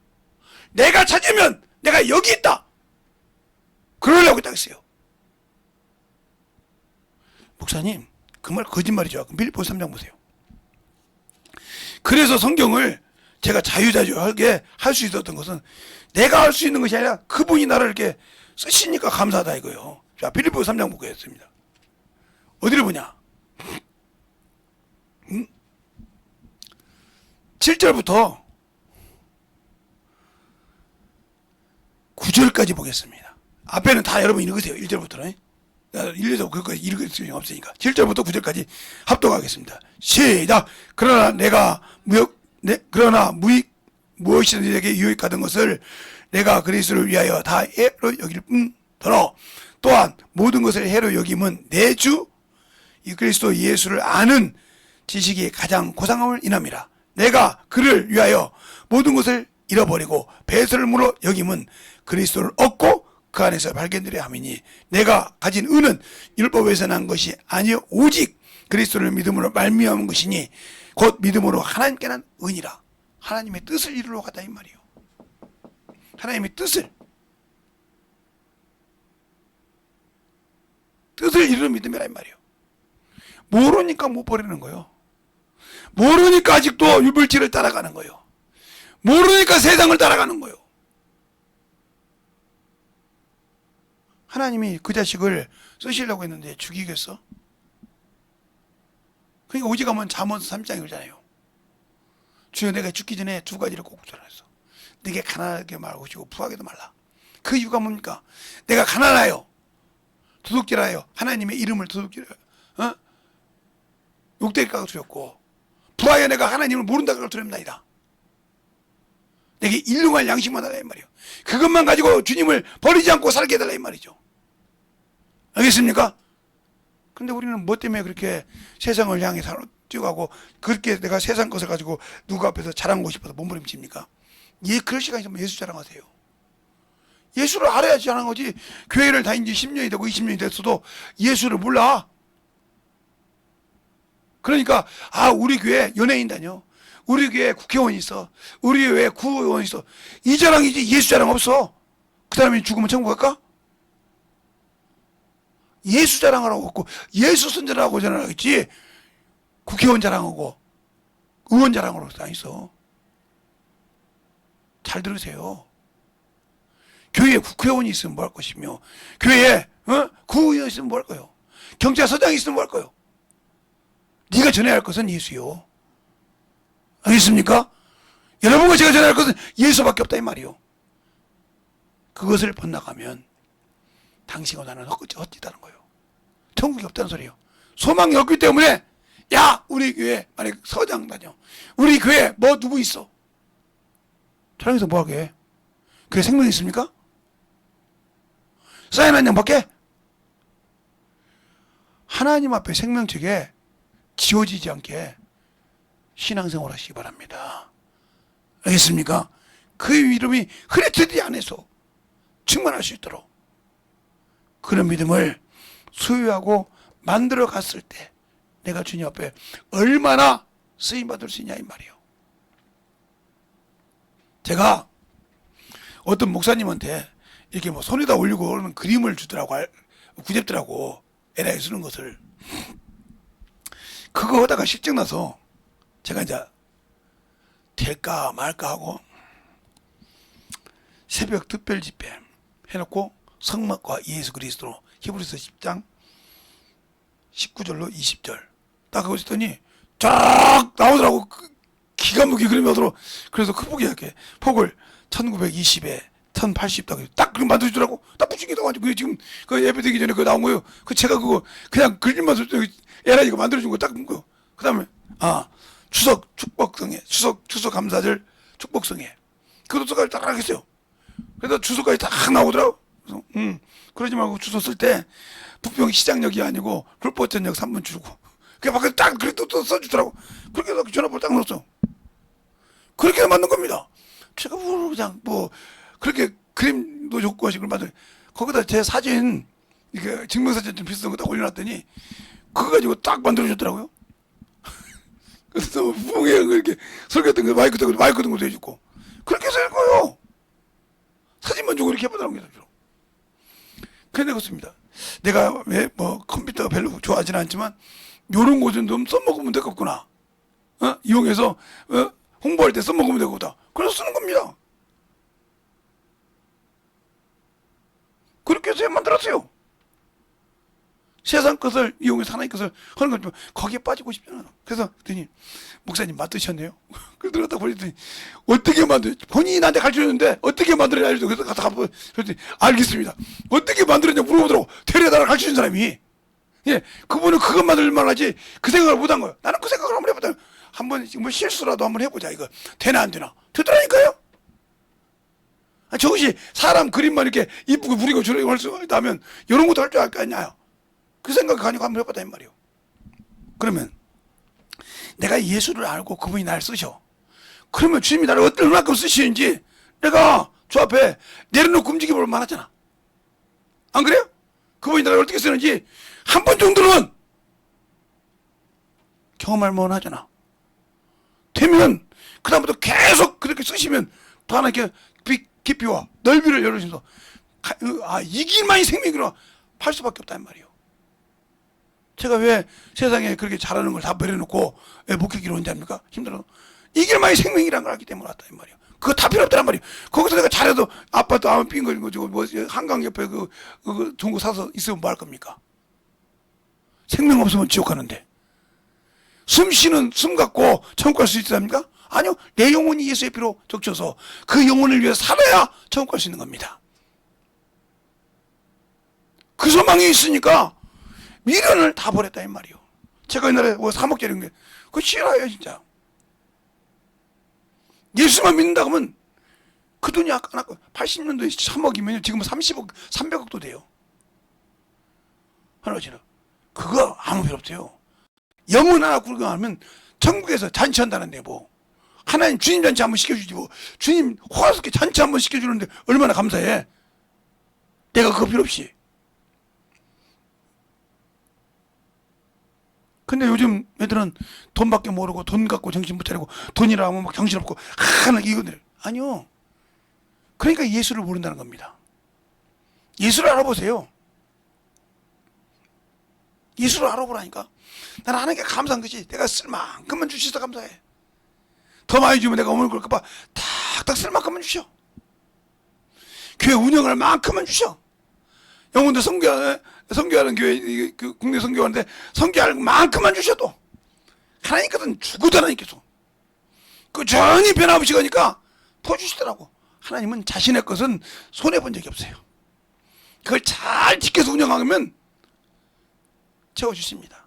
내가 찾으면 내가 여기 있다. 그러려고 딱 했어요. 목사님, 그 말 거짓말이죠. 필리포 3장 보세요. 그래서 성경을 제가 자유자주하게 할 수 있었던 것은 내가 할 수 있는 것이 아니라 그분이 나를 이렇게 쓰시니까 감사하다 이거요. 자, 필리포 3장 보겠습니다. 어디를 보냐? 7절부터 9절까지 보겠습니다. 앞에는 다 여러분 읽으세요. 1절부터는. 1절부터 그것까지 읽을 수 없으니까. 7절부터 9절까지 합독하겠습니다. 시작! 그러나 무엇이 너에게 유익하던 것을 내가 그리스도를 위하여 다 해로 여길 뿐더러 또한 모든 것을 해로 여김은 내 주 이 그리스도 예수를 아는 지식이 가장 고상함을 인함이라. 내가 그를 위하여 모든 것을 잃어버리고 배설물로 여김은 그리스도를 얻고 그 안에서 발견되려 함이니 내가 가진 은은 율법에서 난 것이 아니요 오직 그리스도를 믿음으로 말미암은 것이니 곧 믿음으로 하나님께 난 은이라. 하나님의 뜻을 이루러 가다 이 말이요. 하나님의 뜻을 이루는 믿음이라 이 말이요. 모르니까 못 버리는 거예요. 모르니까 아직도 유불치를 따라가는 거예요. 모르니까 세상을 따라가는 거예요. 하나님이 그 자식을 쓰시려고 했는데 죽이겠어? 그러니까 오직하면 잠언서 3장에 그러잖아요. 주여 내가 죽기 전에 두 가지를 꼭 전했어. 네게 가난하게 말고시고 부하게도 말라. 그 이유가 뭡니까? 내가 가난하여 도둑질하여 하나님의 이름을 도둑질하여 욕될까 두렵고 부하여 내가 하나님을 모른다고 두렵나이다. 내게 일용할 양식만 달라 이 말이요. 그것만 가지고 주님을 버리지 않고 살게 해달라 이 말이죠. 알겠습니까? 근데 우리는 뭐 때문에 그렇게 세상을 향해 뛰어가고 그렇게 내가 세상 것을 가지고 누구 앞에서 자랑하고 싶어서 몸부림칩니까? 그럴 시간이 있으면 예수 자랑하세요. 예수를 알아야지 자랑한 거지. 교회를 다닌 지 10년이 되고 20년이 됐어도 예수를 몰라. 그러니까 우리 교회 연예인 다녀. 우리 교회 국회의원이 있어. 우리 교회 구의원이 있어. 이 자랑이지 예수 자랑 없어. 그 사람이 죽으면 천국 갈까? 예수 자랑하라고 했고 예수 선전하고 자랑하겠지. 국회의원 자랑하고 의원 자랑하러 다 있어. 잘 들으세요. 교회에 국회의원이 있으면 뭐 할 것이며 교회에 구의원이 있으면 뭐 할 거요. 경찰서장이 있으면 뭐 할 거요. 네가 전해야 할 것은 예수요. 알겠습니까? 여러분과 제가 전해야 할 것은 예수밖에 없다 이 말이요. 그것을 번나가면 당신과 나는 헛짓하는 거예요. 천국이 없다는 소리예요. 소망이 없기 때문에 우리 교회 만약 서장 다녀. 우리 교회 뭐 누구 있어? 촬영에서 뭐 하게? 교회 생명 있습니까? 사인 한 장 밖에? 하나님 앞에 생명책에 지워지지 않게 신앙생활 하시기 바랍니다. 알겠습니까? 그 이름이 흐릿해지지 않아서 충만할 수 있도록 그런 믿음을 소유하고 만들어 갔을 때 내가 주님 앞에 얼마나 쓰임받을 수 있냐 이 말이에요. 제가 어떤 목사님한테 이렇게 뭐 손에다 올리고 그러는 그림을 주더라고, 구잡더라고, 에라이 쓰는 것을. 그거 하다가 실증나서 제가 이제 될까 말까 하고 새벽 특별 집회 해놓고 성막과 예수 그리스도로 히브리서 10장 19절로 20절 딱 그거 했더니 쫙 나오더라고. 기가 막히게 그림이 오더라고. 그래서 크게 이렇게 폭을 1920에 1080 딱 그림 만들어주더라고. 딱 붙이게 나와가지고 그게 지금 그 예배 되기 전에 그거 나온 거예요. 그 제가 그거 그냥 그림만 에라 이거 만들어준 거 딱 그거. 그 다음에 추석 축복성회 추석 감사절 축복성회 그것까지 딱 하겠어요. 그래서 주소까지 딱 나오더라고. 그래서 그러지 말고 주소 쓸 때 부평 시장역이 아니고 굴포천역 3번 출구 그게 밖에 딱 그렇게 또 써주더라고. 그렇게 해서 전화번호 딱 넣었어. 그렇게 만든 겁니다. 제가 그냥 뭐 그렇게 그림도 좋고 하시고 만들 거기다 제 사진 이게 증명사진 좀 비슷한 거 딱 올려놨더니 그거 가지고 딱 만들어줬더라고요. 그래서 부흥회 이렇게 설교했던 거 마이크 든 것도 해주고 그렇게 해서 할 거예요. 사진만 주고 이렇게 해보더라고요. 그래 내겠습니다. 내가 왜 뭐 컴퓨터 별로 좋아하지는 않지만 요런 곳은 좀 써먹으면 되겠구나. 이용해서 홍보할 때 써먹으면 되겠다. 그래서 쓰는 겁니다. 그렇게 해서 만들었어요. 세상 것을 이용해서 하나님 것을 하는 건 좀 거기에 빠지고 싶잖아. 그래서 그랬더니 목사님 맞으셨네요. 그래서 들어갔다 보니 어떻게 만들 본인이 나한테 가르쳐줬는데 어떻게 만들어야 알려줘. 그래서 가서 가보니 알겠습니다. 어떻게 만들었냐 물어보더라고. 데려다가 가르쳐준 사람이. 예, 그분은 그것만 들만 하지 그 생각을 못한 거예요. 나는 그 생각을 한번 해보자. 한번 뭐 실수라도 한번 해보자. 이거 되나 안 되나. 되더라니까요. 저것이 사람 그림만 이렇게 이쁘고 부리고 저러고 할 수 있다면 이런 것도 할 줄 알 거 아니냐. 그 생각이 가지고 한번 해봤다 이 말이에요. 그러면 내가 예수를 알고 그분이 나를 쓰셔. 그러면 주님이 나를 얼마큼 쓰시는지 내가 주 앞에 내려놓고 움직여 볼 만하잖아. 안 그래요? 그분이 나를 어떻게 쓰는지 한 번 정도는 경험할 만하잖아. 되면 그 다음부터 계속 그렇게 쓰시면 더 하나님께 깊이와 넓이를 열어주셔서 이 길만이 생명이구나 팔 수밖에 없단 말이에요. 제가 왜 세상에 그렇게 잘하는 걸 다 버려놓고 왜 목회기로 온지 압니까? 힘들어. 이 길만이 생명이라는 걸 알기 때문에 왔다 이 말이에요. 그거 다 필요 없단 말이에요. 거기서 내가 잘해도 아파트 아무 빙거리는 거 뭐 한강 옆에 그 좋은 거 사서 있으면 뭐 할 겁니까? 생명 없으면 지옥 가는데. 숨 쉬는 숨 갖고 천국 갈 수 있답니까? 아니요. 내 영혼이 예수의 피로 적셔서 그 영혼을 위해 살아야 천국 갈 수 있는 겁니다. 그 소망이 있으니까 미련을 다 버렸다 이 말이요. 제가 옛날에 뭐 3억짜리 이런 게 그거 싫어요 진짜. 예수만 믿는다 그러면 그 돈이 아까 80년도에 3억이면 지금 30억 300억도 돼요. 하나님은 그거 아무 필요 없대요. 영혼 하나 구경하면 천국에서 잔치한다는데 뭐 하나님 주님 잔치 한번 시켜주지 뭐 주님 호화스럽게 잔치 한번 시켜주는데 얼마나 감사해. 내가 그거 필요 없이. 근데 요즘 애들은 돈밖에 모르고 돈 갖고 정신 못 차리고 돈이라 하면 막 정신없고 하나 이거들 아니요. 그러니까 예수를 모른다는 겁니다. 예수를 알아보세요. 예수를 알아보라니까. 나는 하나님께 감사한 것이 내가 쓸 만큼만 주셔서 감사해. 더 많이 주면 내가 어머니 그럴까봐 탁탁 쓸 만큼만 주셔. 교회 운영할 만큼만 주셔. 영혼도 선교하는 교회 그 국내 선교하는데 선교할 만큼만 주셔도 하나님께서는 죽어도 하나님께서 꾸준히 변함없이 가니까 퍼주시더라고. 하나님은 자신의 것은 손해본 적이 없어요. 그걸 잘 지켜서 운영하면 채워주십니다.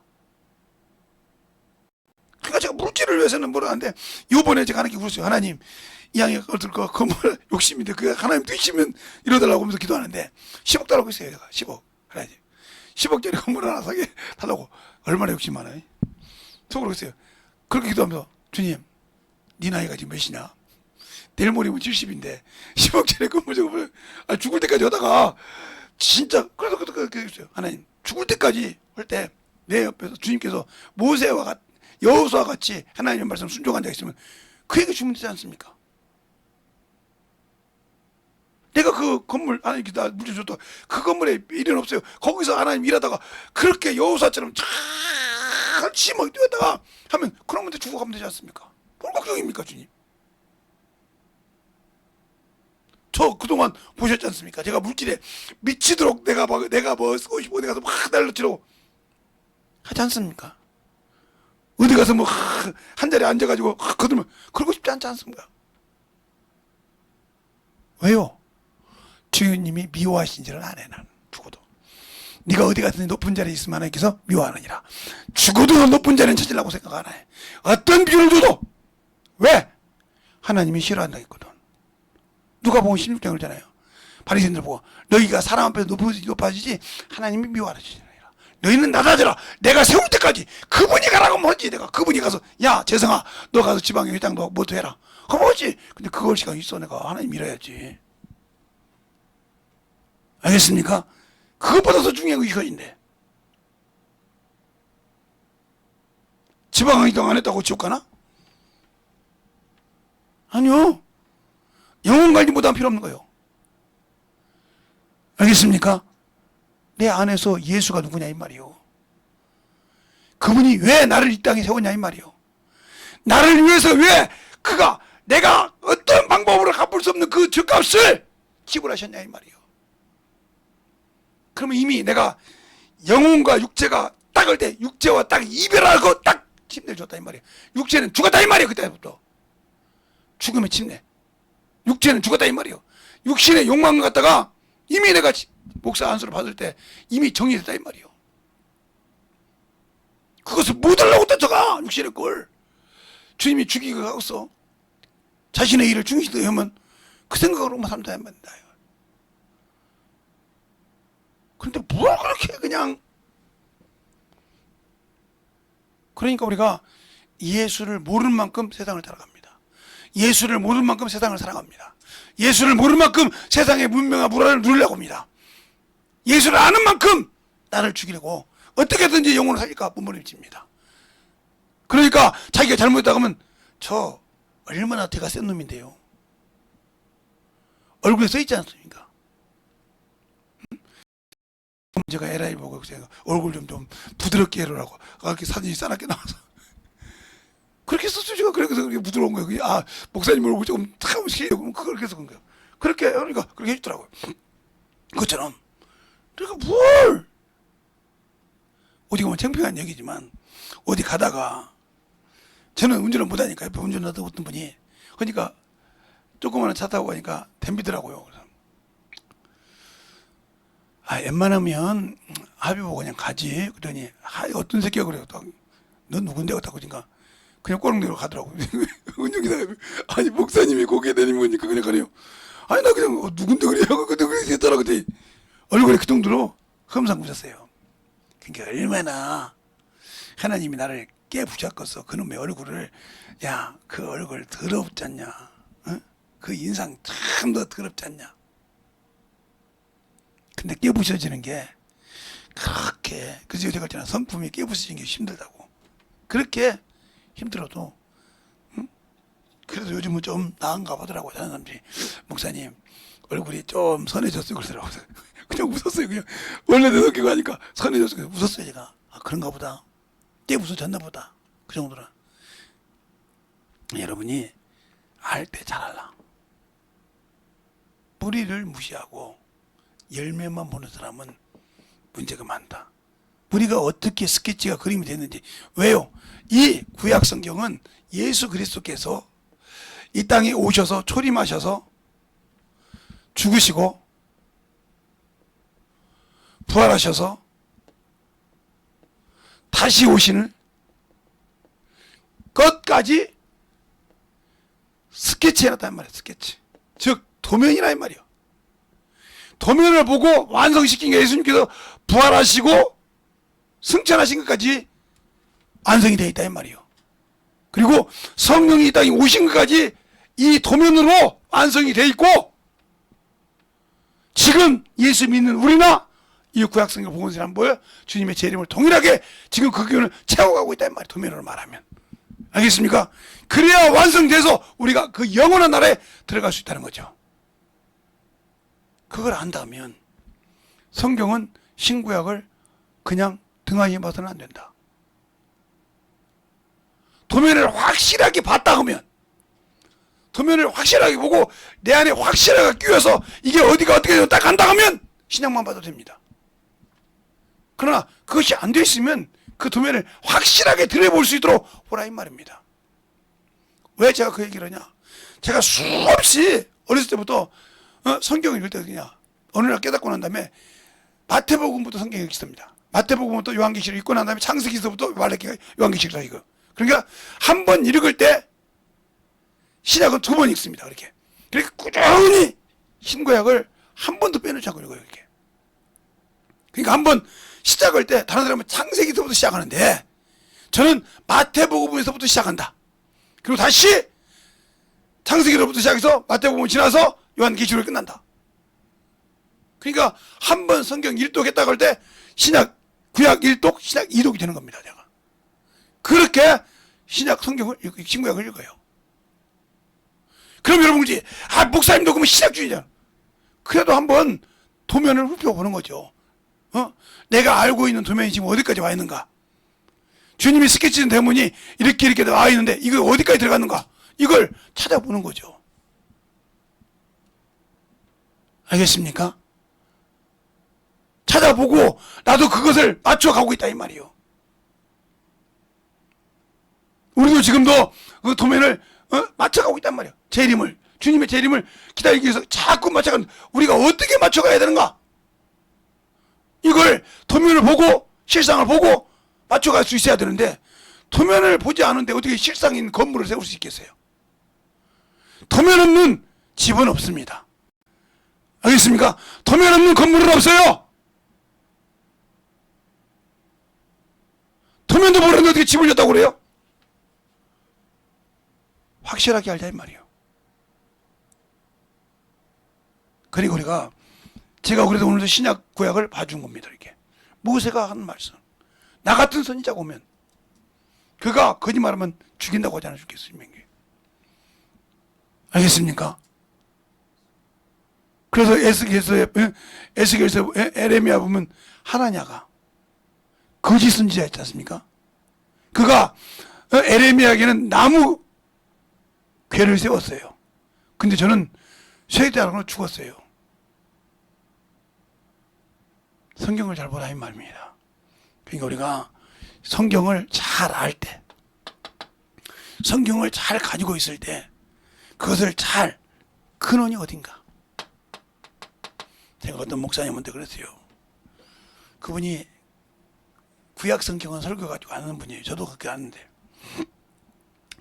그러니까 제가 물질을 위해서는 모르는데 요번에 제가 하나님께 물었어요. 하나님 이 양이 얻을 거 건물 욕심인데 그 하나님 되시면 이러달라고 하면서 기도하는데 10억 달라고 했어요. 제가 10억 하나님 10억짜리 건물 하나 사게 달라고. 얼마나 욕심 많아요. 속으로 했어요. 그렇게 기도하면서 주님 네 나이가 지금 몇이냐. 내일 모레면 70인데 10억짜리 건물 저거 죽을 때까지 하다가 진짜 그래서 그렇게 했어요. 하나님 죽을 때까지 할 때 내 옆에서 주님께서 모세와 여호수아와 같이 하나님의 말씀 순종한 자 있으면 그에게 주면 되지 않습니까? 내가 그 건물 하나님께 나 물질 줬다. 그 건물에 일은 없어요. 거기서 하나님 일하다가 그렇게 여호수아처럼 잘 치막 뛰었다가 하면 그런 분들 죽어가면 되지 않습니까? 뭘 걱정입니까 주님? 저 그동안 보셨지 않습니까? 제가 물질에 미치도록 내가 뭐 쓰고 싶고 내가 막 날려치려고 하지 않습니까? 어디 가서 뭐 한 자리에 앉아가지고 거들면 그러고 싶지 않지 않습니까? 왜요? 주님이 미워하신지는 안 해. 나는 죽어도 네가 어디 가든지 높은 자리에 있으면 하나님께서 미워하느니라. 죽어도 높은 자리는 찾으려고 생각 안 해. 어떤 비유를 줘도 왜? 하나님이 싫어한다 했거든. 누가 보면 16장을 잖아요. 바리새인들 보고 너희가 사람 앞에서 높아지지 하나님이 미워하시느니라. 너희는 낮아져라. 내가 세울 때까지 그분이 가라고 뭐지. 내가 그분이 가서 야 재성아 너 가서 지방에 회장도 뭐도 해라. 그거 뭐지. 근데 그걸 시간 있어. 내가 하나님 밀어야지. 알겠습니까? 그것보다 더 중요한 게 이거인데 지방이동 안 했다고 지옥 가나? 아니요. 영혼 관리보다 필요 없는 거예요. 알겠습니까? 내 안에서 예수가 누구냐 이 말이요. 그분이 왜 나를 이 땅에 세웠냐 이 말이요. 나를 위해서 왜 그가 내가 어떤 방법으로 갚을 수 없는 그 죗값을 지불하셨냐 이 말이요. 그러면 이미 내가 영혼과 육체가 딱을 때 육체와 딱 이별하고 딱 침례를 줬다 이 말이에요. 육체는 죽었다 이 말이에요. 그때부터 죽음의 침례. 육체는 죽었다 이 말이에요. 육신의 욕망을 갖다가 이미 내가 목사 안수를 받을 때 이미 정리됐다 이 말이에요. 그것을 못 하려고 쫓아가. 육신의 걸 주님이 죽이고 가고서 자신의 일을 중시되게 하면 그 생각으로만 산다 이 말입니다. 그런데 뭘 그렇게 그냥. 그러니까 우리가 예수를 모르는 만큼 세상을 살아갑니다. 예수를 모르는 만큼 세상을 살아갑니다. 예수를 모르는 만큼 세상의 문명과 문화를 누리려고 합니다. 예수를 아는 만큼 나를 죽이려고 어떻게든지 영혼을 살릴까 몸부림칩니다. 그러니까 자기가 잘못했다고 하면 저 얼마나 대가 센 놈인데요. 얼굴에 써있지 않습니까? 제가 에라이 보고 제가 얼굴 좀 부드럽게 해라고 그렇게 사진이 싸납게 나와서 그렇게 썼죠. 제가 그래서 그렇게 부드러운 거예요. 아, 목사님 얼굴 조금 탁하면 시키려고 그렇게 해서 그런 거예요. 그렇게 하니까 그렇게 해주더라고요. 그것처럼 그러니까 뭘 어디 가면 창피한 얘기지만 어디 가다가 저는 운전을 못하니까 옆에 운전하던 어떤 분이 그러니까 조그마한 차 타고 가니까 덤비더라고요. 그래서 아, 웬만하면 합의 보고 그냥 가지. 그러더니 아, 어떤 새끼야 그래요. 넌 누군데? 그러니까 그냥 꼬릉내로 가더라고요. 운전기사가 아니 목사님이 고개 내리면 거니까 그냥 가래요. 아니 나 그냥 누군데 그래요. 근데 그렇게 했더라. 그때 얼굴에 그 정도로 험상 웃었어요. 그러니까 얼마나 하나님이 나를 깨부셨겠어. 그놈의 얼굴을. 야, 그 얼굴 더럽지 않냐? 어? 그 인상 참 더 더럽지 않냐? 근데 깨부셔지는 게 그렇게 그래서 제가 있잖아 성품이 깨부셔지는 게 힘들다고. 그렇게 힘들어도 그래도 요즘은 좀 나은가 보더라고요. 다른 사람들이 목사님 얼굴이 좀 선해졌어요 그러더라고요. 그냥 웃었어요. 그냥 원래 내 성격 하니까 선해졌어요. 웃었어요 제가. 아 그런가 보다. 깨부서졌나 보다. 그 정도로. 여러분이 알 때 잘하라. 뿌리를 무시하고 열매만 보는 사람은 문제가 많다. 우리가 어떻게 스케치가 그림이 됐는지. 왜요? 이 구약 성경은 예수 그리스도께서 이 땅에 오셔서 초림하셔서 죽으시고 부활하셔서 다시 오시는 것까지 스케치해놨단 말이에요. 스케치. 즉 도면이란 말이에요. 도면을 보고 완성시킨 게 예수님께서 부활하시고 승천하신 것까지 완성이 되어 있다 이 말이에요. 그리고 성령이 이 땅에 오신 것까지 이 도면으로 완성이 되어 있고 지금 예수 믿는 우리나 이 구약성경 보건 사람 뭐예요? 주님의 재림을 동일하게 지금 그 기운을 채워가고 있다 이 말이에요. 도면으로 말하면. 알겠습니까? 그래야 완성돼서 우리가 그 영원한 나라에 들어갈 수 있다는 거죠. 그걸 안다면 성경은 신구약을 그냥 등한히 봐서는 안 된다. 도면을 확실하게 봤다 하면 도면을 확실하게 보고 내 안에 확실하게 끼워서 이게 어디가 어떻게 딱 간다 하면 신약만 봐도 됩니다. 그러나 그것이 안 돼 있으면 그 도면을 확실하게 들여볼 수 있도록 보라 이 말입니다. 왜 제가 그 얘기를 하냐? 제가 수없이 어렸을 때부터 성경을 읽을 때 그냥 어느 날 깨닫고 난 다음에 마태복음부터 성경 읽기 시작합니다. 마태복음부터 요한계시를 읽고 난 다음에 창세기서부터 요한계시를 읽어요. 그러니까 한 번 읽을 때 신약은 두 번 읽습니다. 그렇게 꾸준히 신구약을 한 번도 빼놓지 않고 읽어요. 이렇게. 그러니까 한 번 시작할 때 다른 사람은 창세기서부터 시작하는데 저는 마태복음에서부터 시작한다. 그리고 다시 창세기로부터 시작해서 마태복음을 지나서 요한계시로 끝난다. 그러니까 한 번 성경 1독 했다고 할 때 신약 구약 1독, 신약 2독이 되는 겁니다. 제가 그렇게 신약 성경을 읽고 신구약을 읽어요. 그럼 여러분이 목사님도 그러면 신약주의자. 그래도 한번 도면을 훑어보는 거죠. 내가 알고 있는 도면이 지금 어디까지 와 있는가? 주님이 스케치된 대문이 이렇게 와 있는데 이거 어디까지 들어갔는가? 이걸 찾아보는 거죠. 알겠습니까? 찾아보고 나도 그것을 맞춰가고 있다 이 말이요. 우리도 지금도 그 도면을 맞춰가고 있단 말이에요. 재림을, 주님의 재림을 기다리기 위해서 자꾸 맞춰가는, 우리가 어떻게 맞춰가야 되는가? 이걸 도면을 보고 실상을 보고 맞춰갈 수 있어야 되는데, 도면을 보지 않은데 어떻게 실상인 건물을 세울 수 있겠어요? 도면 없는 집은 없습니다. 알겠습니까? 도면 없는 건물은 없어요. 도면도 모르는데 어떻게 집을 졌다고 그래요? 확실하게 알자 이 말이에요. 그리고 우리가, 제가 그래도 오늘도 신약 구약을 봐준 겁니다. 이렇게 모세가 하는 말씀, 나 같은 선지자가 오면 그가 거짓말하면 죽인다고 하지 않으셨겠어요? 알겠습니까? 그래서 에스겔에서 에레미야 보면 하나냐가 거짓 선지자였지 않습니까? 그가 에레미야에게는 나무 궤를 세웠어요. 근데 저는 쇠대하고 죽었어요. 성경을 잘 보라 이 말입니다. 그러니까 우리가 성경을 잘 알 때, 성경을 잘 가지고 있을 때, 그것을 잘, 근원이 어딘가. 제가 어떤 목사님한테 그랬어요. 그분이 구약 성경은 설교 가지고 아는 분이에요. 저도 그렇게 아는데.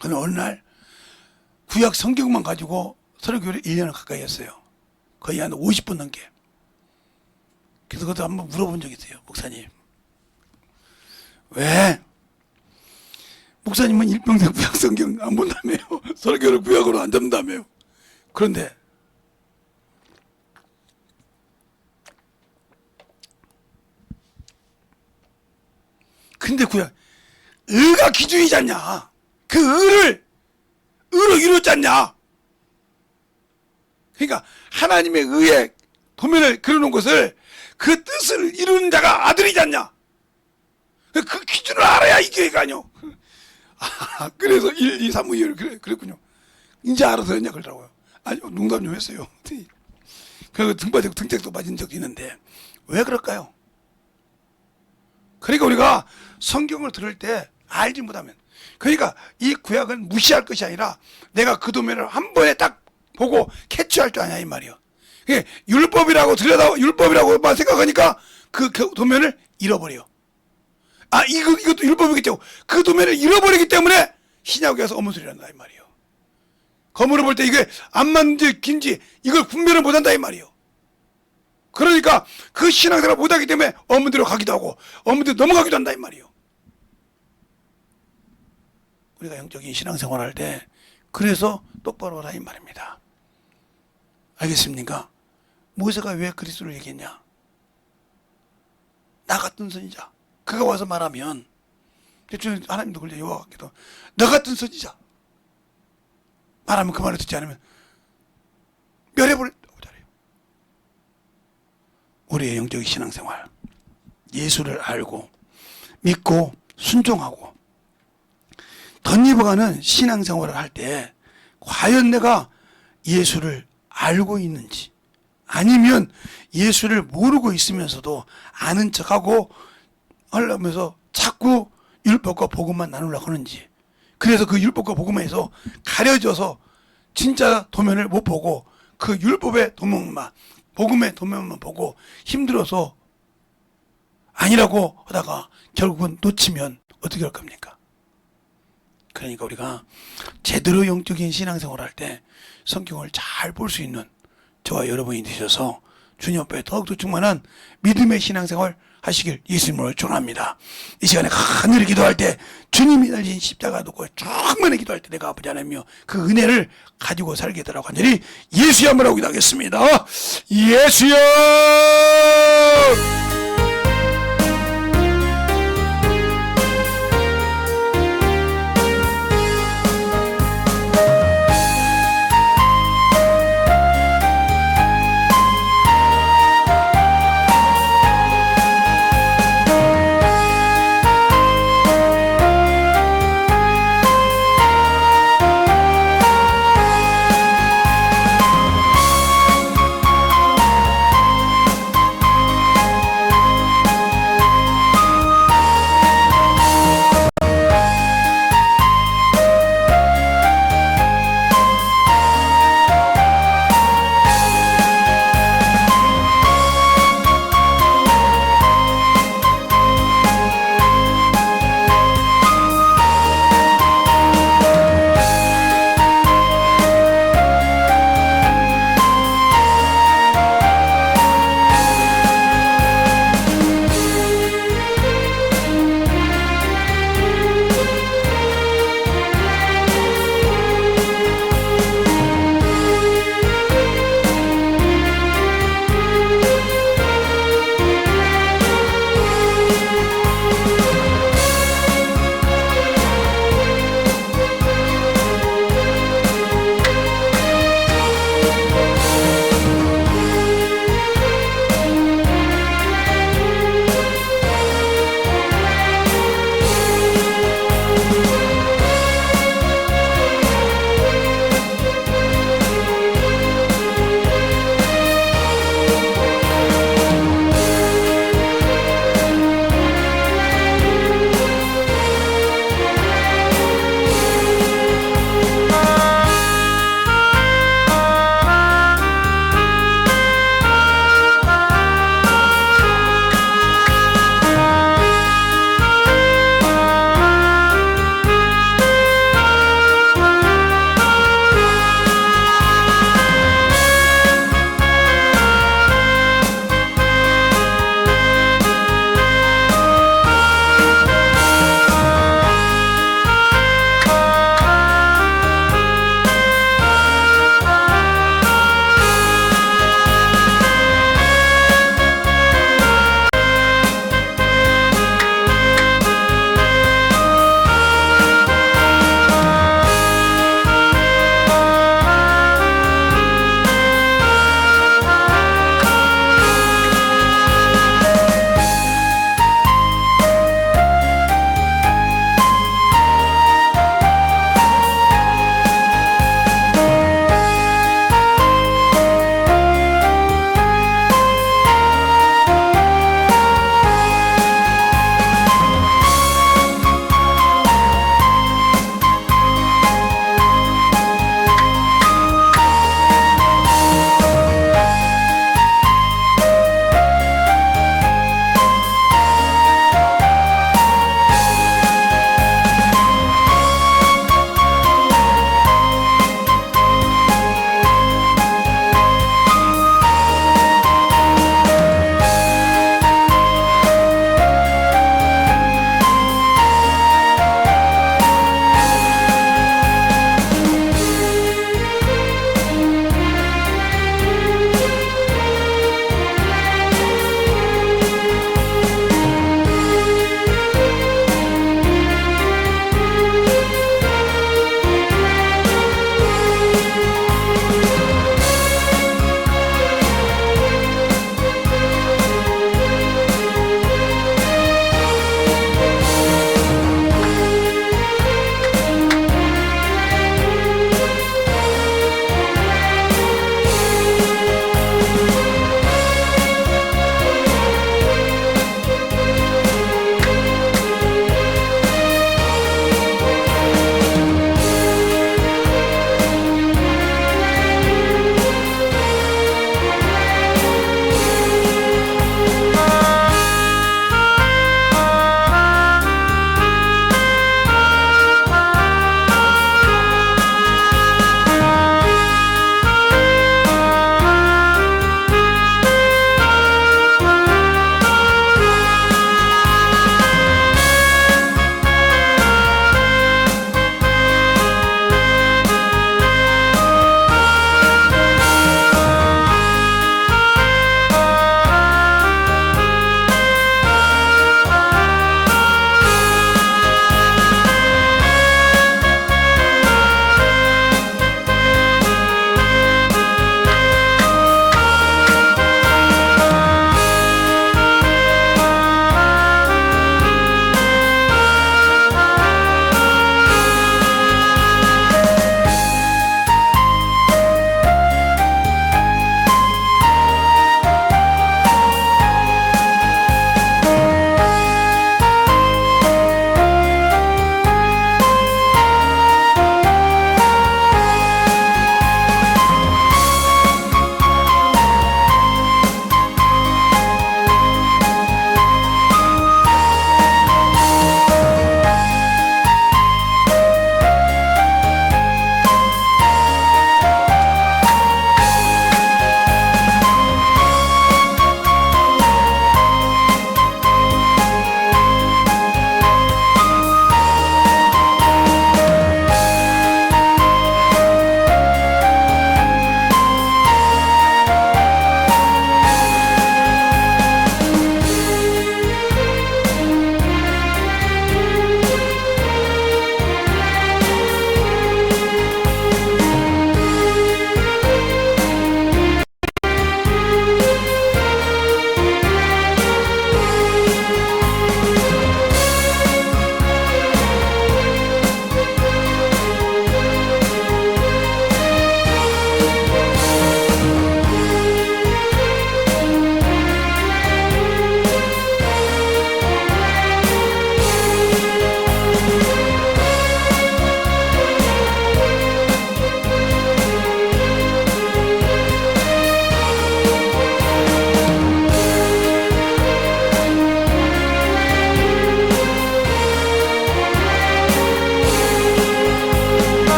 근데 어느 날 구약 성경만 가지고 설교를 1년을 가까이 했어요. 거의 한 50분 넘게. 그래서 그것도 한번 물어본 적이 있어요. 목사님, 왜 목사님은 일평생 구약 성경 안 본다며요? 설교를 구약으로 안 듣는다며요? 그런데 구약, 의가 기준이지 않냐? 그 의를 의로 이루었지 않냐? 그러니까 하나님의 의의 도면을 그려놓은 것을, 그 뜻을 이루는 자가 아들이지 않냐? 그 기준을 알아야 이 교회가 아니요. 그래서 1, 2, 3, 5, 2를 그랬군요. 이제 알아서 했냐 그러더라고요. 아니, 농담 좀 했어요. 그리고 등 빠지고 등짝도 빠진 적도 있는데 왜 그럴까요? 그러니까 우리가 성경을 들을 때 알지 못하면, 그러니까 이 구약은 무시할 것이 아니라 내가 그 도면을 한 번에 딱 보고 캐치할 줄 아냐 이 말이요. 율법이라고 율법이라고만 생각하니까 그 도면을 잃어버려. 이것도 율법이겠죠. 그 도면을 잃어버리기 때문에 신약에 와서 어머 소리를 한다 이 말이요. 거물을 볼 때 이게 안 맞는지 긴지 이걸 분별을 못한다 이 말이요. 그러니까 그 신앙생활을 못하기 때문에 어머니로 가기도 하고 어머니로 넘어가기도 한다 이 말이요. 우리가 영적인 신앙생활 할 때 그래서 똑바로 하라 이 말입니다. 알겠습니까? 모세가 왜 그리스도를 얘기했냐? 나 같은 선지자, 그가 와서 말하면, 대충 하나님도 그래, 여호와 같기도, 나 같은 선지자 말하면 그 말을 듣지 않으면 멸해버린다고 잘해요. 우리의 영적인 신앙생활, 예수를 알고 믿고 순종하고 덧입어가는 신앙생활을 할 때 과연 내가 예수를 알고 있는지, 아니면 예수를 모르고 있으면서도 아는 척하고 하려면서 자꾸 율법과 복음만 나누려고 하는지, 그래서 그 율법과 복음에서 가려져서 진짜 도면을 못 보고 그 율법의 도면만, 복음의 도면만 보고 힘들어서 아니라고 하다가 결국은 놓치면 어떻게 할 겁니까? 그러니까 우리가 제대로 영적인 신앙생활을 할 때 성경을 잘 볼 수 있는 저와 여러분이 되셔서 주님 앞에 더욱더 충만한 믿음의 신앙생활 하시길 예수님으로 축원합니다. 이 시간에 하늘을 기도할 때 주님이 달린 십자가 놓고 충만히 기도할 때 내가 아버지 하나님이여 그 은혜를 가지고 살게 되라고 하니 예수여 한번 하고 기도하겠습니다. 예수여!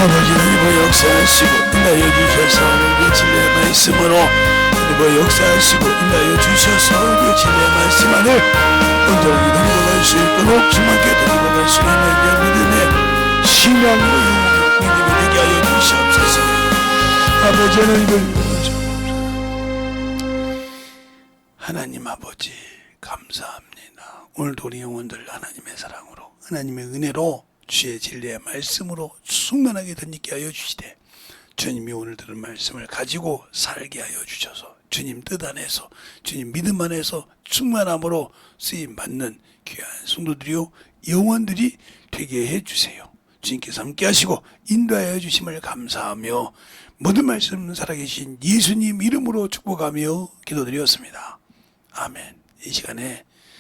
아버지 하나님 역사하시고 인하여 주셔서 우리 진리의 말씀으로 하나님 역사하시고 인하여 주셔서 우리 진리의 말씀 안을 온전히 드리고 갈 수 있도록 주님께 드리고 갈 수 있는 믿음의 신앙으로 믿음이 되게 하여 주시옵소서. 아버지 하나님을 하나님 아버지 감사합니다. 오늘도 우리 영혼들 하나님의 사랑으로 하나님의 은혜로 주의 진리의 말씀으로 충만하게 던지게 하여 주시되 주님이 오늘 들은 말씀을 가지고 살게 하여 주셔서 주님 뜻 안에서 주님 믿음 안에서 충만함으로 쓰임 받는 귀한 성도들이요 영혼들이 되게 해주세요. 주님께서 함께 하시고 인도하여 주심을 감사하며 모든 말씀 살아계신 예수님 이름으로 축복하며 기도드렸습니다. 아멘. 이 시간에